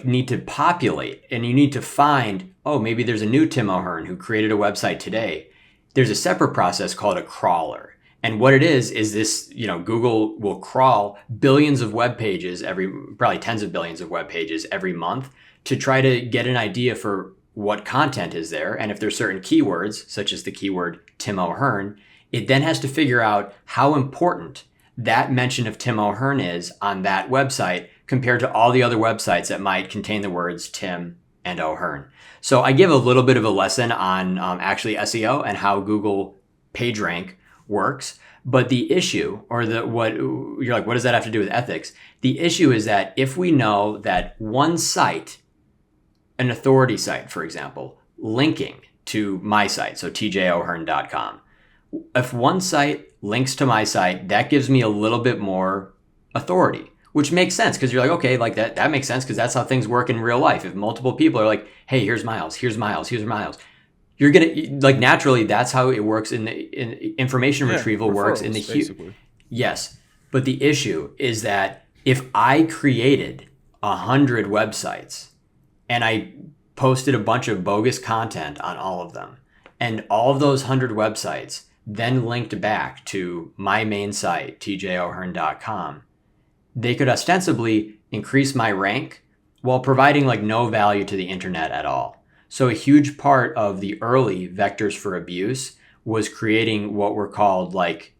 need to populate and you need to find, maybe there's a new Tim O'Hearn who created a website today, there's a separate process called a crawler. And what it is this, Google will crawl billions of web pages probably tens of billions of web pages every month to try to get an idea for what content is there. And if there's certain keywords, such as the keyword Tim O'Hearn, it then has to figure out how important that mention of Tim O'Hearn is on that website compared to all the other websites that might contain the words Tim and O'Hearn. So I give a little bit of a lesson on actually SEO and how Google PageRank works. But the issue, or the what you're like, what does that have to do with ethics? The issue is that if we know that one site, an authority site, for example, linking to my site, so tjohern.com, if one site links to my site, that gives me a little bit more authority, which makes sense because you're like, okay, like that makes sense because that's how things work in real life. If multiple people are like, hey, here's Myles, here's Myles, here's Myles, you're gonna like naturally that's how it works in information Yeah, retrieval works in the referrals basically. yes. But the issue is that if I created 100 websites and I posted a bunch of bogus content on all of them, and all of those 100 websites then linked back to my main site, tjohern.com, they could ostensibly increase my rank while providing like no value to the internet at all. So a huge part of the early vectors for abuse was creating what were called like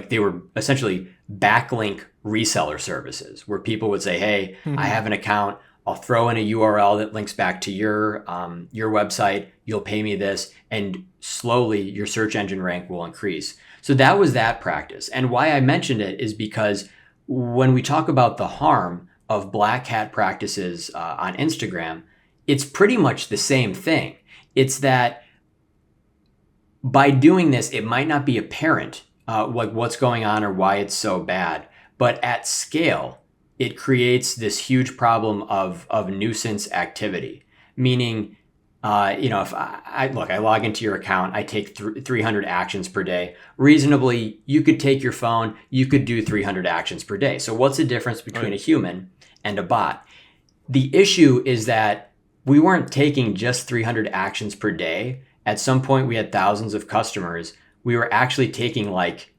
they were essentially backlink reseller services where people would say, hey, I have an account. I'll throw in a URL that links back to your website. You'll pay me this, and slowly your search engine rank will increase. So that was that practice. And why I mentioned it is because when we talk about the harm of black hat practices on Instagram, it's pretty much the same thing. It's that by doing this, it might not be apparent like what's going on or why it's so bad, but at scale, it creates this huge problem of nuisance activity. Meaning, if I log into your account, I take 300 actions per day. Reasonably, you could take your phone, you could do 300 actions per day. So what's the difference between a human and a bot? The issue is that we weren't taking just 300 actions per day. At some point, we had thousands of customers. We were actually taking like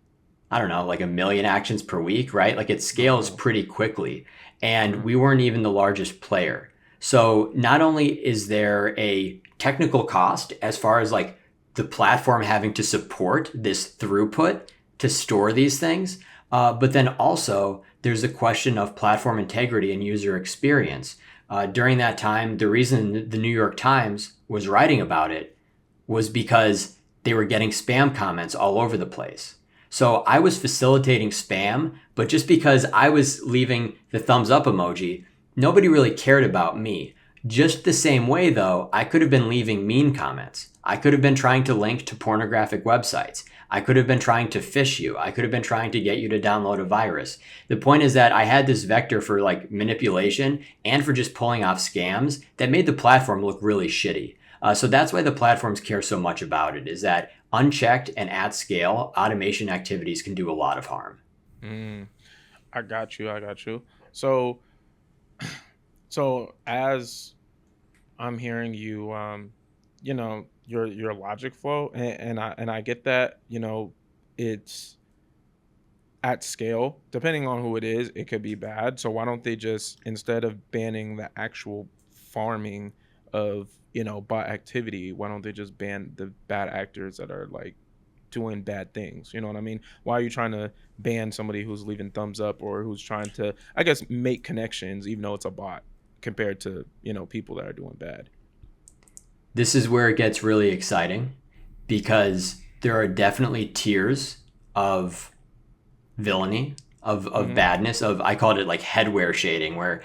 1 million actions per week, right? Like it scales pretty quickly. And we weren't even the largest player. So not only is there a technical cost as far as like the platform having to support this throughput to store these things, but then also there's a question of platform integrity and user experience. During that time, the reason the New York Times was writing about it was because they were getting spam comments all over the place. So I was facilitating spam, but just because I was leaving the thumbs up emoji, nobody really cared about me. Just the same way, though, I could have been leaving mean comments. I could have been trying to link to pornographic websites. I could have been trying to phish you. I could have been trying to get you to download a virus. The point is that I had this vector for like manipulation and for just pulling off scams that made the platform look really shitty. So that's why the platforms care so much about it, is that unchecked and at scale, automation activities can do a lot of harm. Mm, I got you. I got you. So, so as I'm hearing you, your logic flow, and I get that. It's at scale. Depending on who it is, it could be bad. So why don't they just, instead of banning the actual farming of bot activity, why don't they just ban the bad actors that are like doing bad things? You know what I mean? Why are you trying to ban somebody who's leaving thumbs up or who's trying to, I guess, make connections even though it's a bot compared to people that are doing bad? This is where it gets really exciting because there are definitely tiers of villainy, of Mm-hmm. badness, of I called it like headwear shading, where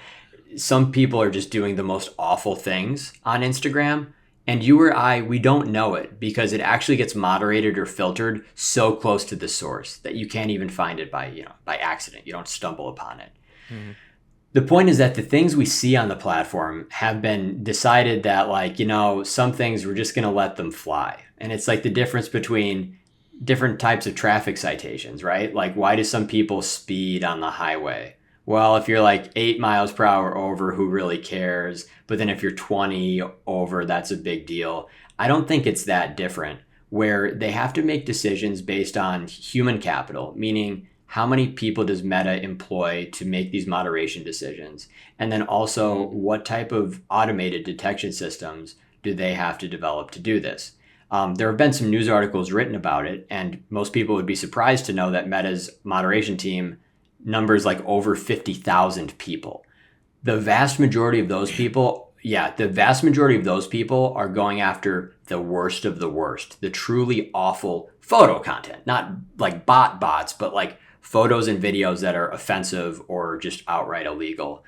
some people are just doing the most awful things on Instagram. And you or I, we don't know it because it actually gets moderated or filtered so close to the source that you can't even find it by accident. You don't stumble upon it. Mm-hmm. The point is that the things we see on the platform have been decided that some things we're just going to let them fly. And it's like the difference between different types of traffic citations, right? Like why do some people speed on the highway? Well, if you're like 8 miles per hour over, who really cares? But then if you're 20 over, that's a big deal. I don't think it's that different, where they have to make decisions based on human capital, meaning how many people does Meta employ to make these moderation decisions? And then also what type of automated detection systems do they have to develop to do this? There have been some news articles written about it, and most people would be surprised to know that Meta's moderation team numbers like over 50,000 people. The vast majority of those people, the vast majority of those people are going after the worst of the worst, the truly awful photo content, not like bots, but like photos and videos that are offensive or just outright illegal.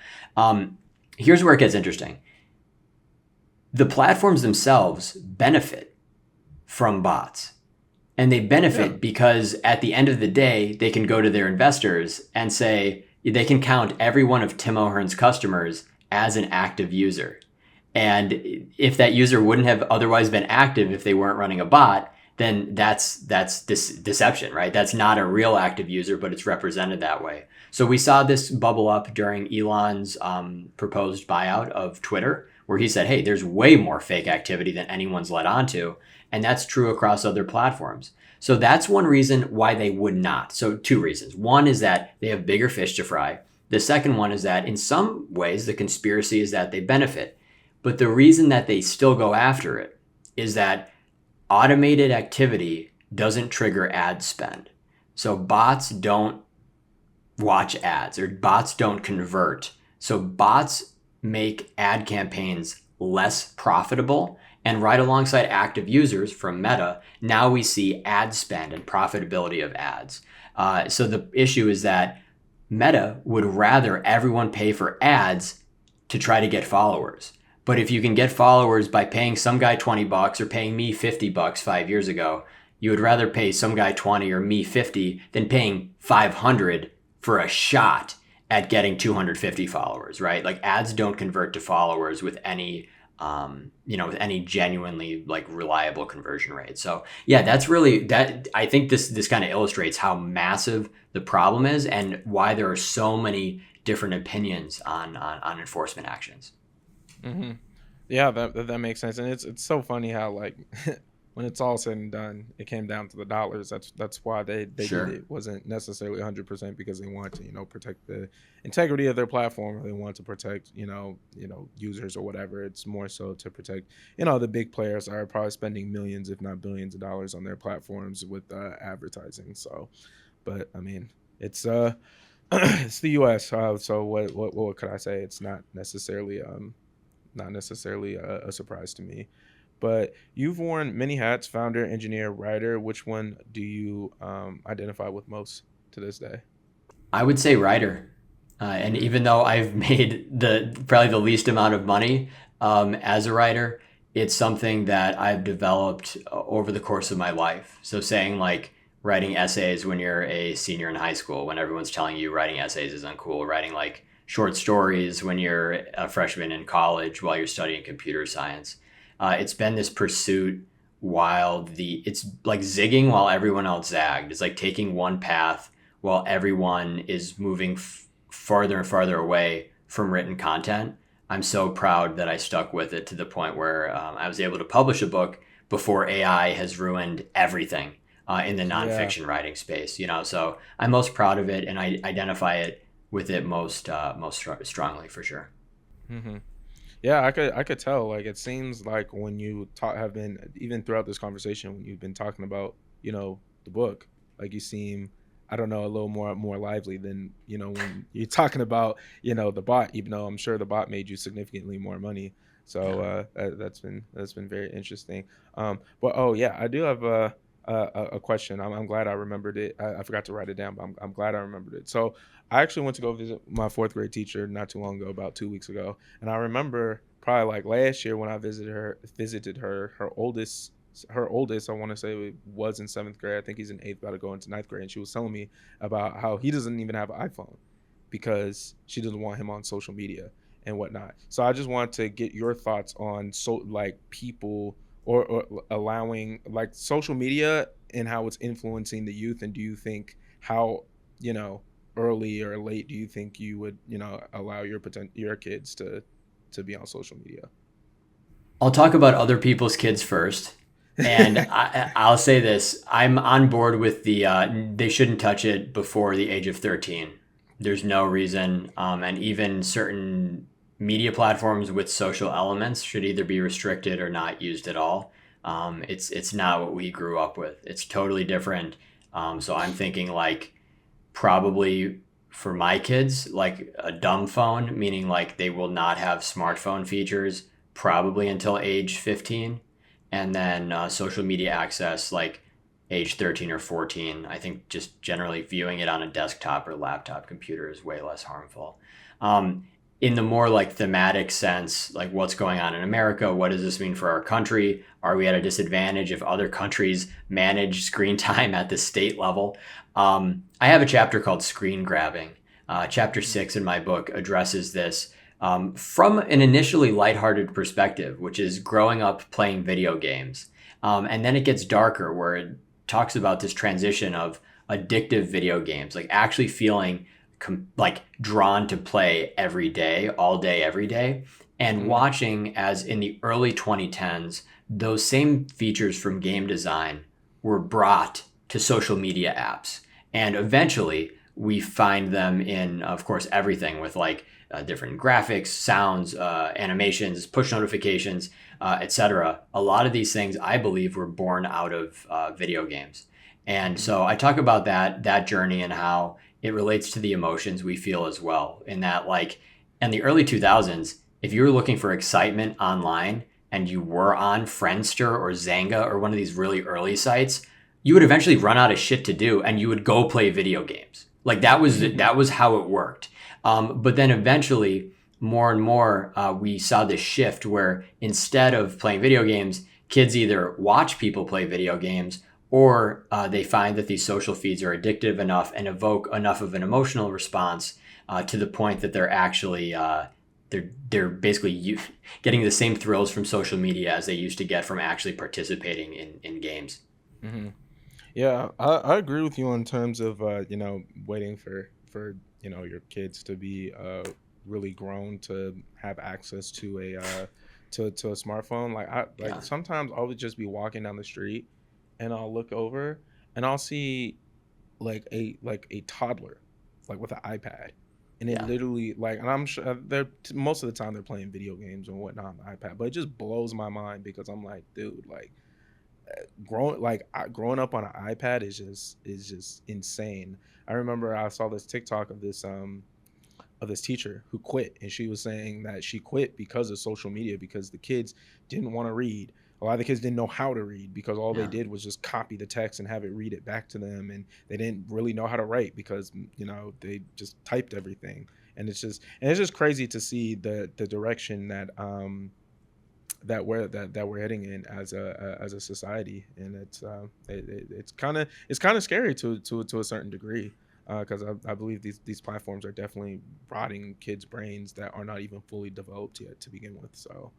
Here's where it gets interesting. The platforms themselves benefit from bots. And they Yeah. benefit because at the end of the day, they can go to their investors and say they can count every one of Tim O'Hearn's customers as an active user. And if that user wouldn't have otherwise been active if they weren't running a bot, then that's this deception, right? That's not a real active user, but it's represented that way. So we saw this bubble up during Elon's proposed buyout of Twitter, where he said, "Hey, there's way more fake activity than anyone's let on to," and that's true across other platforms. So that's one reason why they would not. So two reasons. One is that they have bigger fish to fry. The second one is that in some ways the conspiracy is that they benefit. But the reason that they still go after it is that automated activity doesn't trigger ad spend. So bots don't watch ads or bots don't convert. So bots make ad campaigns less profitable. And right alongside active users from Meta, now we see ad spend and profitability of ads. So the issue is that Meta would rather everyone pay for ads to try to get followers. But if you can get followers by paying some guy $20 or paying me $50 5 years ago, you would rather pay some guy 20 or me 50 than paying 500 for a shot at getting 250 followers, right? Like ads don't convert to followers with any with any genuinely like reliable conversion rate. So yeah, that's really that. I think this kind of illustrates how massive the problem is and why there are so many different opinions on enforcement actions. Hmm. Yeah, that makes sense, and it's so funny how like when it's all said and done, it came down to the dollars. That's why they did it. Sure. It wasn't necessarily 100% because they wanted to protect the integrity of their platform, or they want to protect users or whatever. It's more so to protect the big players are probably spending millions, if not billions, of dollars on their platforms with advertising. So, but I mean, it's it's the U.S. So what could I say? It's not necessarily a surprise to me. But you've worn many hats: founder, engineer, writer. Which one do you identify with most to this day? I would say writer. And Hmm. even though I've made the probably the least amount of money as a writer, it's something that I've developed over the course of my life. So saying like writing essays when you're a senior in high school, when everyone's telling you writing essays is uncool, writing like short stories when you're a freshman in college while you're studying computer science. It's been this pursuit while it's like zigging while everyone else zagged. It's like taking one path while everyone is moving farther and farther away from written content. I'm so proud that I stuck with it to the point where I was able to publish a book before AI has ruined everything in the Yeah. nonfiction writing space. So I'm most proud of it, and I identify it with it most strongly for sure. Hmm. Yeah, I could tell. Like it seems like when you have been even throughout this conversation when you've been talking about the book, like you seem I don't know a little more lively than when you're talking about the bot. Even though I'm sure the bot made you significantly more money. So Yeah. that's been very interesting. But oh yeah, I do have a question. I'm glad I remembered it. I forgot to write it down, but I'm glad I remembered it. So I actually went to go visit my fourth grade teacher not too long ago, about 2 weeks ago, and I remember probably like last year when I visited her, her oldest, I want to say was in seventh grade. I think he's in eighth, about to go into ninth grade, and she was telling me about how he doesn't even have an iPhone because she doesn't want him on social media and whatnot. So I just want to get your thoughts on like people or allowing like social media and how it's influencing the youth, and do you think how you know early or late do you think you would allow your kids to be on social media? I'll talk about other people's kids first. And I'll say this: I'm on board with the they shouldn't touch it before the age of 13. There's no reason, and even certain media platforms with social elements should either be restricted or not used at all. It's not what we grew up with. It's totally different. So I'm thinking like probably for my kids, like a dumb phone, meaning like they will not have smartphone features probably until age 15. And then social media access, like age 13 or 14. I think just generally viewing it on a desktop or laptop computer is way less harmful. Um, in the more like thematic sense, like what's going on in America, what does this mean for our country? Are we at a disadvantage if other countries manage screen time at the state level? I have a chapter called Screen Grabbing. Chapter 6 in my book addresses this from an initially lighthearted perspective, which is growing up playing video games. And then it gets darker, where it talks about this transition of addictive video games, like actually feeling like drawn to play every day, all day, every day, and Mhm. watching as in the early 2010s, those same features from game design were brought to social media apps. And eventually, we find them in, of course, everything with like different graphics, sounds, animations, push notifications, etc. A lot of these things, I believe, were born out of video games. And Mhm. so I talk about that journey and how it relates to the emotions we feel as well. In that, like in the early 2000s, if you were looking for excitement online and you were on Friendster or Zanga or one of these really early sites, you would eventually run out of shit to do and you would go play video games. Like that was how it worked. But then eventually, more and more, we saw this shift where instead of playing video games, kids either watch people play video games or they find that these social feeds are addictive enough and evoke enough of an emotional response to the point that they're actually they're basically getting the same thrills from social media as they used to get from actually participating in games. Mhm. Yeah, I agree with you in terms of waiting for your kids to be really grown to have access to a smartphone. Like Yeah, sometimes I would just be walking down the street and I'll look over and I'll see like a toddler like with an iPad. And it yeah. literally like, and I'm sure they're most of the time they're playing video games and whatnot on the iPad, but it just blows my mind because I'm like, dude, like growing up on an iPad is just insane. I remember I saw this TikTok of this teacher who quit, and she was saying that she quit because of social media because the kids didn't want to read. A lot of the kids didn't know how to read because all they Yeah. did was just copy the text and have it read it back to them, and they didn't really know how to write because they just typed everything. And it's just crazy to see the direction that we're heading in as a society, and it's kind of scary to a certain degree because I believe these platforms are definitely rotting kids' brains that are not even fully developed yet to begin with. So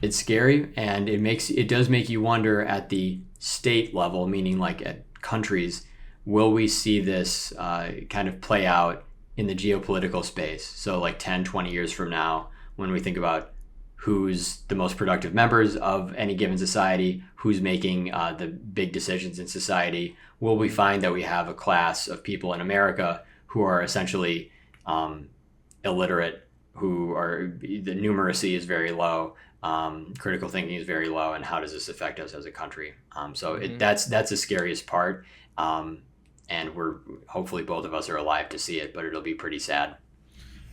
It's scary, and it does make you wonder at the state level, meaning like at countries, will we see this kind of play out in the geopolitical space? So like 10, 20 years from now, when we think about who's the most productive members of any given society, who's making the big decisions in society, will we find that we have a class of people in America who are essentially illiterate, who are the numeracy is very low, critical thinking is very low, and how does this affect us as a country? hmm That's the scariest part, and we're hopefully both of us are alive to see it, but it'll be pretty sad.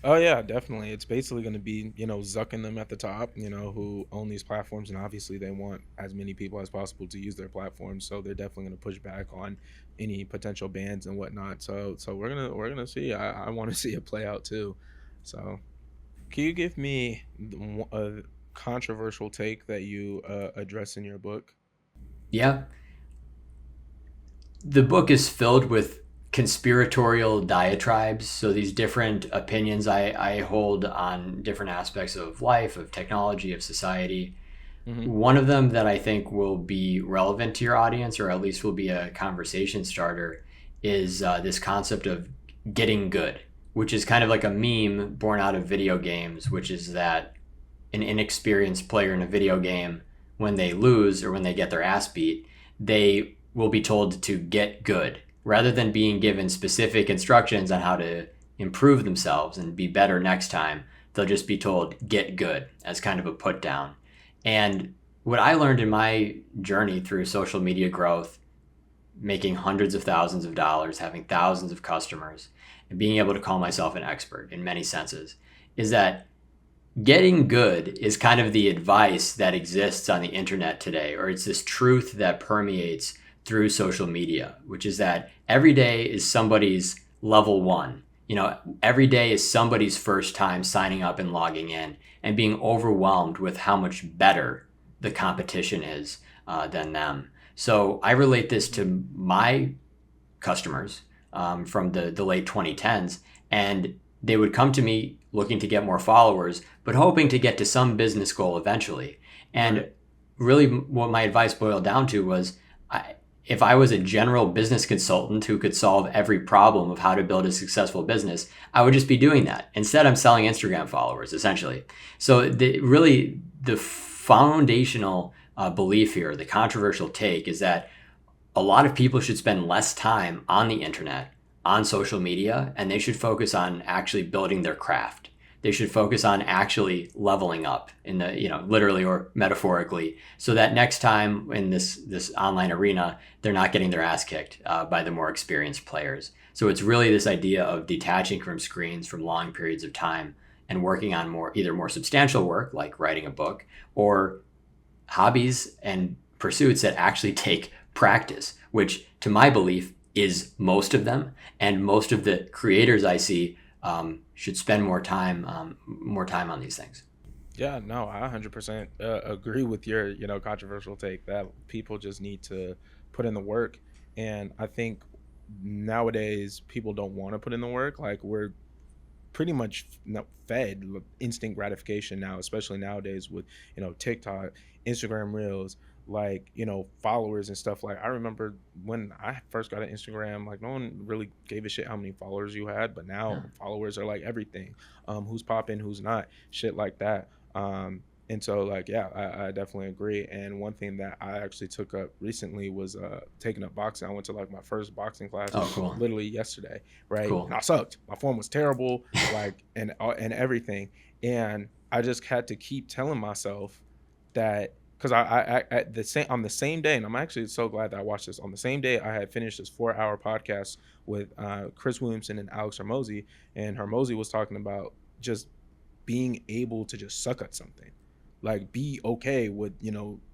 oh yeah, definitely. It's basically going to be Zuck and them at the top, who own these platforms, and obviously they want as many people as possible to use their platforms, so they're definitely going to push back on any potential bans and whatnot. So we're gonna see. I want to see it play out too. So can you give me a controversial take that you address in your book? Yeah, the book is filled with conspiratorial diatribes. So these different opinions I hold on different aspects of life, of technology, of society. Mm-hmm. One of them that I think will be relevant to your audience, or at least will be a conversation starter, is this concept of getting good, which is kind of like a meme born out of video games, which is that an inexperienced player in a video game, when they lose or when they get their ass beat, they will be told to get good rather than being given specific instructions on how to improve themselves and be better next time. They'll just be told get good as kind of a put down. And what I learned in my journey through social media growth, making hundreds of thousands of dollars, having thousands of customers, and being able to call myself an expert in many senses, is that getting good is kind of the advice that exists on the internet today, or it's this truth that permeates through social media, which is that every day is somebody's level one. Every day is somebody's first time signing up and logging in and being overwhelmed with how much better the competition is than them. So I relate this to my customers from the late 2010s, and they would come to me looking to get more followers, but hoping to get to some business goal eventually. And Right. really, what my advice boiled down to was, if I was a general business consultant who could solve every problem of how to build a successful business, I would just be doing that. Instead, I'm selling Instagram followers, essentially. So the foundational belief here, the controversial take, is that a lot of people should spend less time on the internet, on social media, and they should focus on actually building their craft. They should focus on actually leveling up in the, literally or metaphorically, so that next time in this online arena, they're not getting their ass kicked by the more experienced players. So it's really this idea of detaching from screens from long periods of time and working on either more substantial work like writing a book, or hobbies and pursuits that actually take practice, which to my belief is most of them. And most of the creators I see should spend more time on these things. Yeah, no, I 100% agree with your, controversial take that people just need to put in the work. And I think nowadays people don't want to put in the work. Like we're pretty much fed instant gratification now, especially nowadays with TikTok, Instagram Reels, like followers and stuff. Like I remember when I first got an Instagram, like no one really gave a shit how many followers you had, but now Yeah. followers are like everything. Who's popping, who's not, shit like that. And so like yeah, I definitely agree. And one thing that I actually took up recently was taking up boxing. I went to like my first boxing class Oh, cool. literally yesterday, right? And Cool. I sucked. My form was terrible, like and everything. And I just had to keep telling myself that because I at the same on the same day, and I'm actually so glad that I watched this on the same day. I had finished this 4-hour podcast with Chris Williamson and Alex Hermosi, and Hermosi was talking about just being able to just suck at something, like be okay with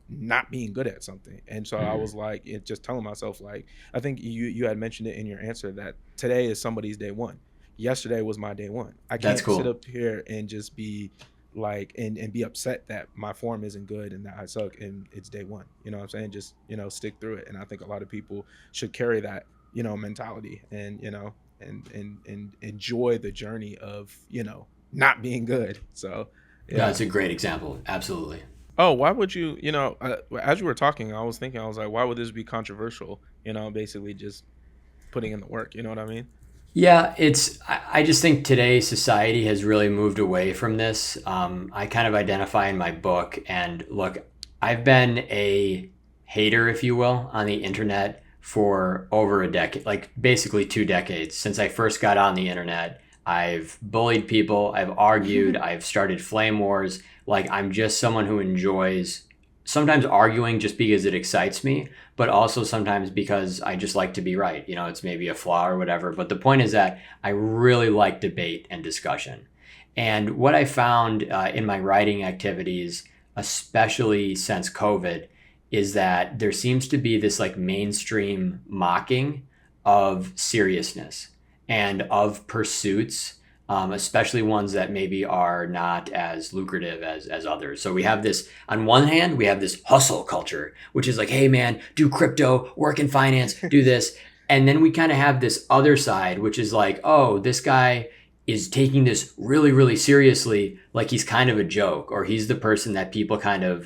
not being good at something. And so I Mhm. was like, just telling myself, like I think you had mentioned it in your answer that today is somebody's day one. Yesterday was my day one. I That's can't sit cool. up here and just be like and be upset that my form isn't good and that I suck and it's day one. You know what I'm saying? Just stick through it. And I think a lot of people should carry that mentality and and enjoy the journey of not being good. So No, yeah. it's a great example. Absolutely. Oh, why would you, as you were talking, I was thinking, I was like, why would this be controversial? Basically just putting in the work. You know what I mean? Yeah, I just think today's society has really moved away from this. I kind of identify in my book, and look, I've been a hater, if you will, on the internet for over a decade, like basically 2 decades. Since I first got on the internet, I've bullied people, I've argued, I've started flame wars. Like, I'm just someone who enjoys sometimes arguing just because it excites me, but also sometimes because I just like to be right. It's maybe a flaw or whatever. But the point is that I really like debate and discussion. And what I found in my writing activities, especially since COVID, is that there seems to be this like mainstream mocking of seriousness and of pursuits, especially ones that maybe are not as lucrative as others. So we have this, on one hand, we have this hustle culture, which is like, hey man, do crypto, work in finance, do this. And then we kind of have this other side, which is like, oh, this guy is taking this really, really seriously, like he's kind of a joke, or he's the person that people kind of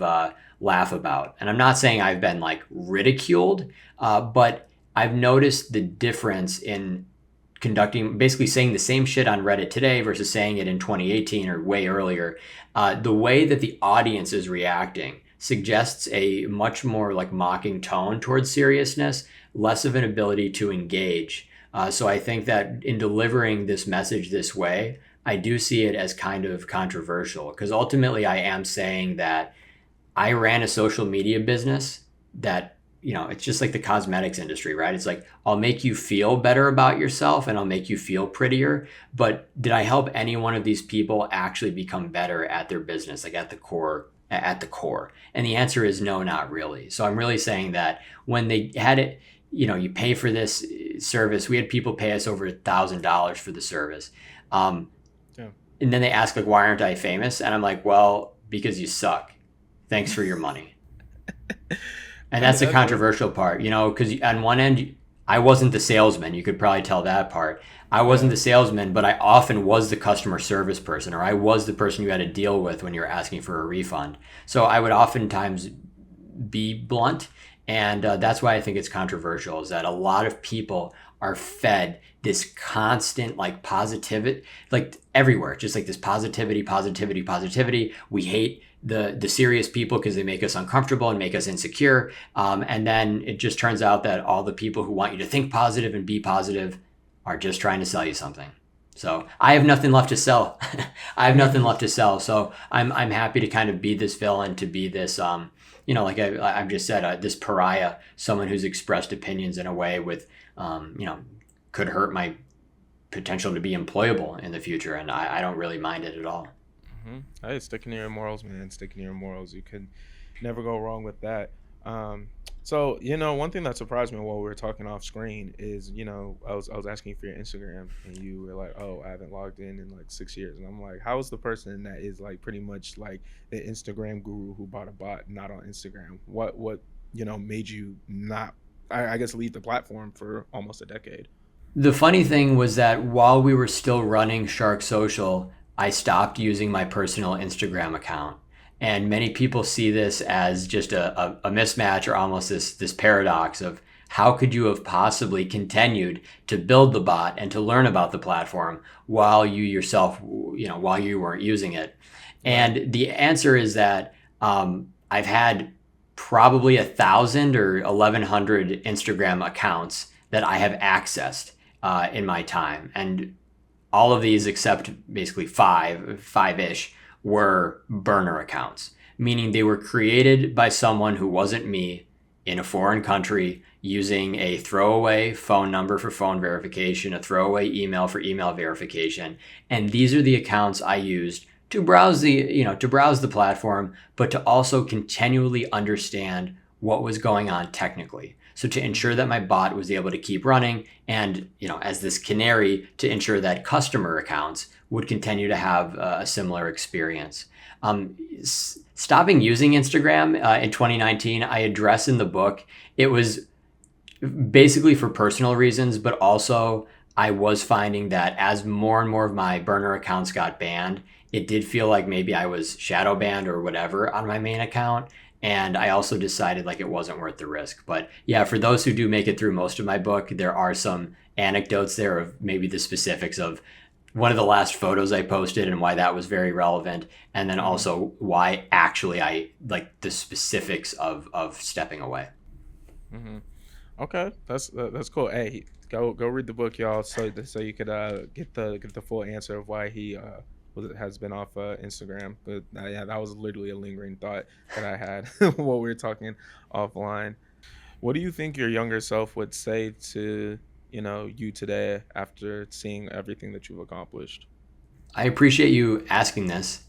laugh about. And I'm not saying I've been like ridiculed, but I've noticed the difference in conducting, basically saying the same shit on Reddit today versus saying it in 2018 or way earlier. The way that the audience is reacting suggests a much more like mocking tone towards seriousness, less of an ability to engage. So I think that in delivering this message this way, I do see it as kind of controversial, because ultimately I am saying that I ran a social media business that, it's just like the cosmetics industry, right? It's like, I'll make you feel better about yourself and I'll make you feel prettier. But did I help any one of these people actually become better at their business, like at the core at the core? And the answer is no, not really. So I'm really saying that when they had it, you pay for this service. We had people pay us over $1,000 for the service. Um, Yeah. and then they ask like, why aren't I famous? And I'm like, well, because you suck. Thanks for your money. And Hey, that's the that's controversial part, because on one end, I wasn't the salesman. You could probably tell that part. I wasn't yeah. the salesman, but I often was the customer service person, or I was the person you had to deal with when you were asking for a refund. So I would oftentimes be blunt. And that's why I think it's controversial, is that a lot of people are fed this constant like positivity, like everywhere, just like this positivity, positivity, positivity. We hate the serious people because they make us uncomfortable and make us insecure. And then it just turns out that all the people who want you to think positive and be positive are just trying to sell you something. So I have nothing left to sell. I have nothing left to sell. So I'm happy to kind of be this villain, to be this like I've just said, this pariah, someone who's expressed opinions in a way with could hurt my potential to be employable in the future, and I don't really mind it at all. Hey, sticking to your morals, man. Sticking to your morals. You can never go wrong with that. Um, so one thing that surprised me while we were talking off screen is, I was asking you for your Instagram, and you were like, "Oh, I haven't logged in like 6 years," and I'm like, "How is the person that is like pretty much like the Instagram guru who bought a bot not on Instagram? What made you not? I guess leave the platform for almost a decade." The funny thing was that while we were still running Shark Social, I stopped using my personal Instagram account. And many people see this as just a mismatch, or almost this paradox of how could you have possibly continued to build the bot and to learn about the platform while you yourself, while you weren't using it. Right. And the answer is that I've had probably 1,000 or 1,100 Instagram accounts that I have accessed in my time. And all of these, except basically five-ish, were burner accounts, meaning they were created by someone who wasn't me in a foreign country using a throwaway phone number for phone verification, a throwaway email for email verification. And these are the accounts I used to browse the platform, but to also continually understand what was going on technically. So to ensure that my bot was able to keep running, and as this canary, to ensure that customer accounts would continue to have a similar experience. Stopping using Instagram in 2019, I address in the book. It was basically for personal reasons, but also I was finding that as more and more of my burner accounts got banned, it did feel like maybe I was shadow banned or whatever on my main account. And I also decided like it wasn't worth the risk. But yeah, for those who do make it through most of my book, there are some anecdotes there of maybe the specifics of one of the last photos I posted and why that was very relevant. And then Hmm. also why actually I like the specifics of stepping away. Hmm. Okay, that's cool. Hey, go read the book, y'all, so you could get the full answer of why he has been off Instagram. But yeah, that was literally a lingering thought that I had while we were talking offline. What do you think your younger self would say to you today after seeing everything that you've accomplished? I appreciate you asking this.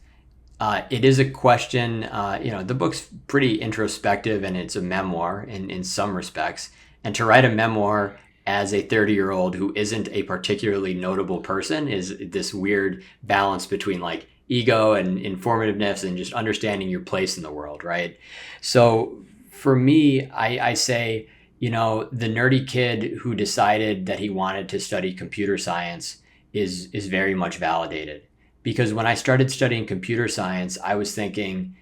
It is a question, the book's pretty introspective and it's a memoir in some respects. And to write a memoir as a 30-year-old who isn't a particularly notable person is this weird balance between like ego and informativeness and just understanding your place in the world, right? So for me, I say, the nerdy kid who decided that he wanted to study computer science is very much validated, because when I started studying computer science, I was thinking,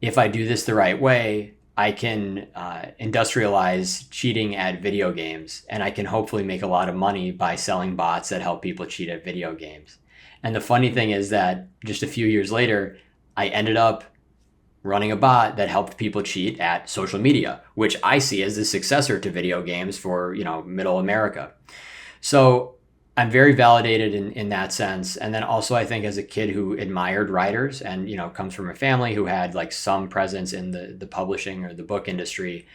if I do this the right way, I can industrialize cheating at video games, and I can hopefully make a lot of money by selling bots that help people cheat at video games. And the funny thing is that just a few years later, I ended up running a bot that helped people cheat at social media, which I see as the successor to video games for middle America. So I'm very validated in that sense. And then also I think as a kid who admired writers and, comes from a family who had like some presence in the publishing or the book industry,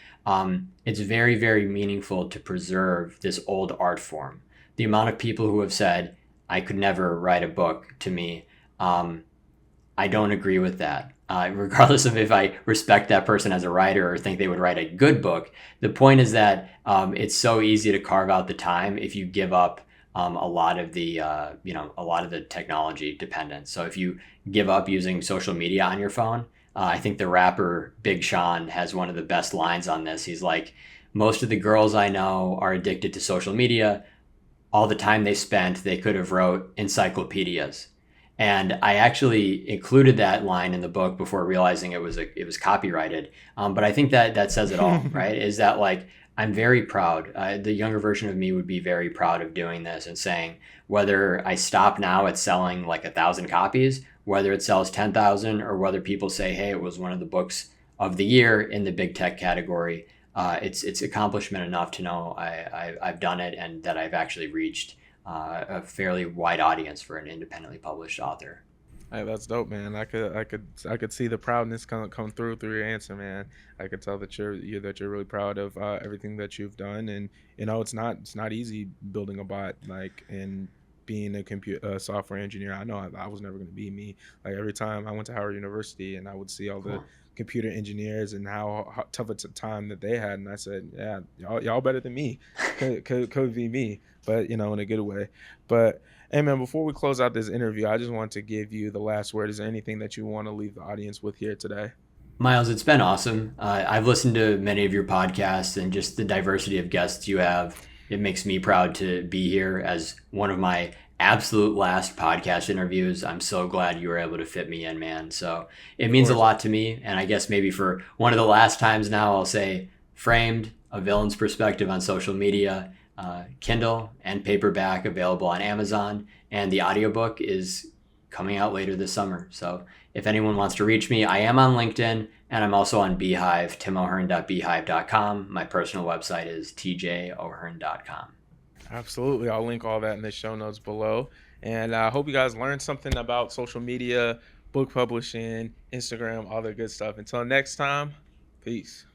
it's very, very meaningful to preserve this old art form. The amount of people who have said, I could never write a book, to me, I don't agree with that. regardless of if I respect that person as a writer or think they would write a good book. The point is that it's so easy to carve out the time if you give up a lot of the a lot of the technology dependence. So if you give up using social media on your phone, I think the rapper Big Sean has one of the best lines on this. He's like, most of the girls I know are addicted to social media. All the time they spent, they could have wrote encyclopedias. And I actually included that line in the book before realizing it was copyrighted. But I think that that says it all, right? Is that like I'm very proud. The younger version of me would be very proud of doing this and saying whether I stop now at selling like 1,000 copies, whether it sells 10,000, or whether people say, "Hey, it was one of the books of the year in the big tech category." It's accomplishment enough to know I've done it and that I've actually reached a fairly wide audience for an independently published author. Hey, that's dope, man. I could see the proudness come through your answer, man. I could tell that you're really proud of everything that you've done, and it's not easy building a bot like and being a computer software engineer. I know I was never going to be me. Like every time I went to Howard University and I would see all the Cool. computer engineers and how tough it's a time that they had, and I said, yeah, y'all better than me. Could be me, but in a good way. But hey man, before we close out this interview, I just want to give you the last word. Is there anything that you want to leave the audience with here today? Myles, it's been awesome. I've listened to many of your podcasts and just the diversity of guests you have. It makes me proud to be here as one of my absolute last podcast interviews. I'm so glad you were able to fit me in, man. So it Of means a course. lot to me. And I guess maybe for one of the last times now, I'll say Framed, a villain's perspective on social media, Kindle and paperback available on Amazon. And the audiobook is coming out later this summer. So if anyone wants to reach me, I am on LinkedIn and I'm also on Beehive, timohern.beehive.com. My personal website is tjohern.com. Absolutely. I'll link all that in the show notes below. And I hope you guys learned something about social media, book publishing, Instagram, all the good stuff. Until next time, peace.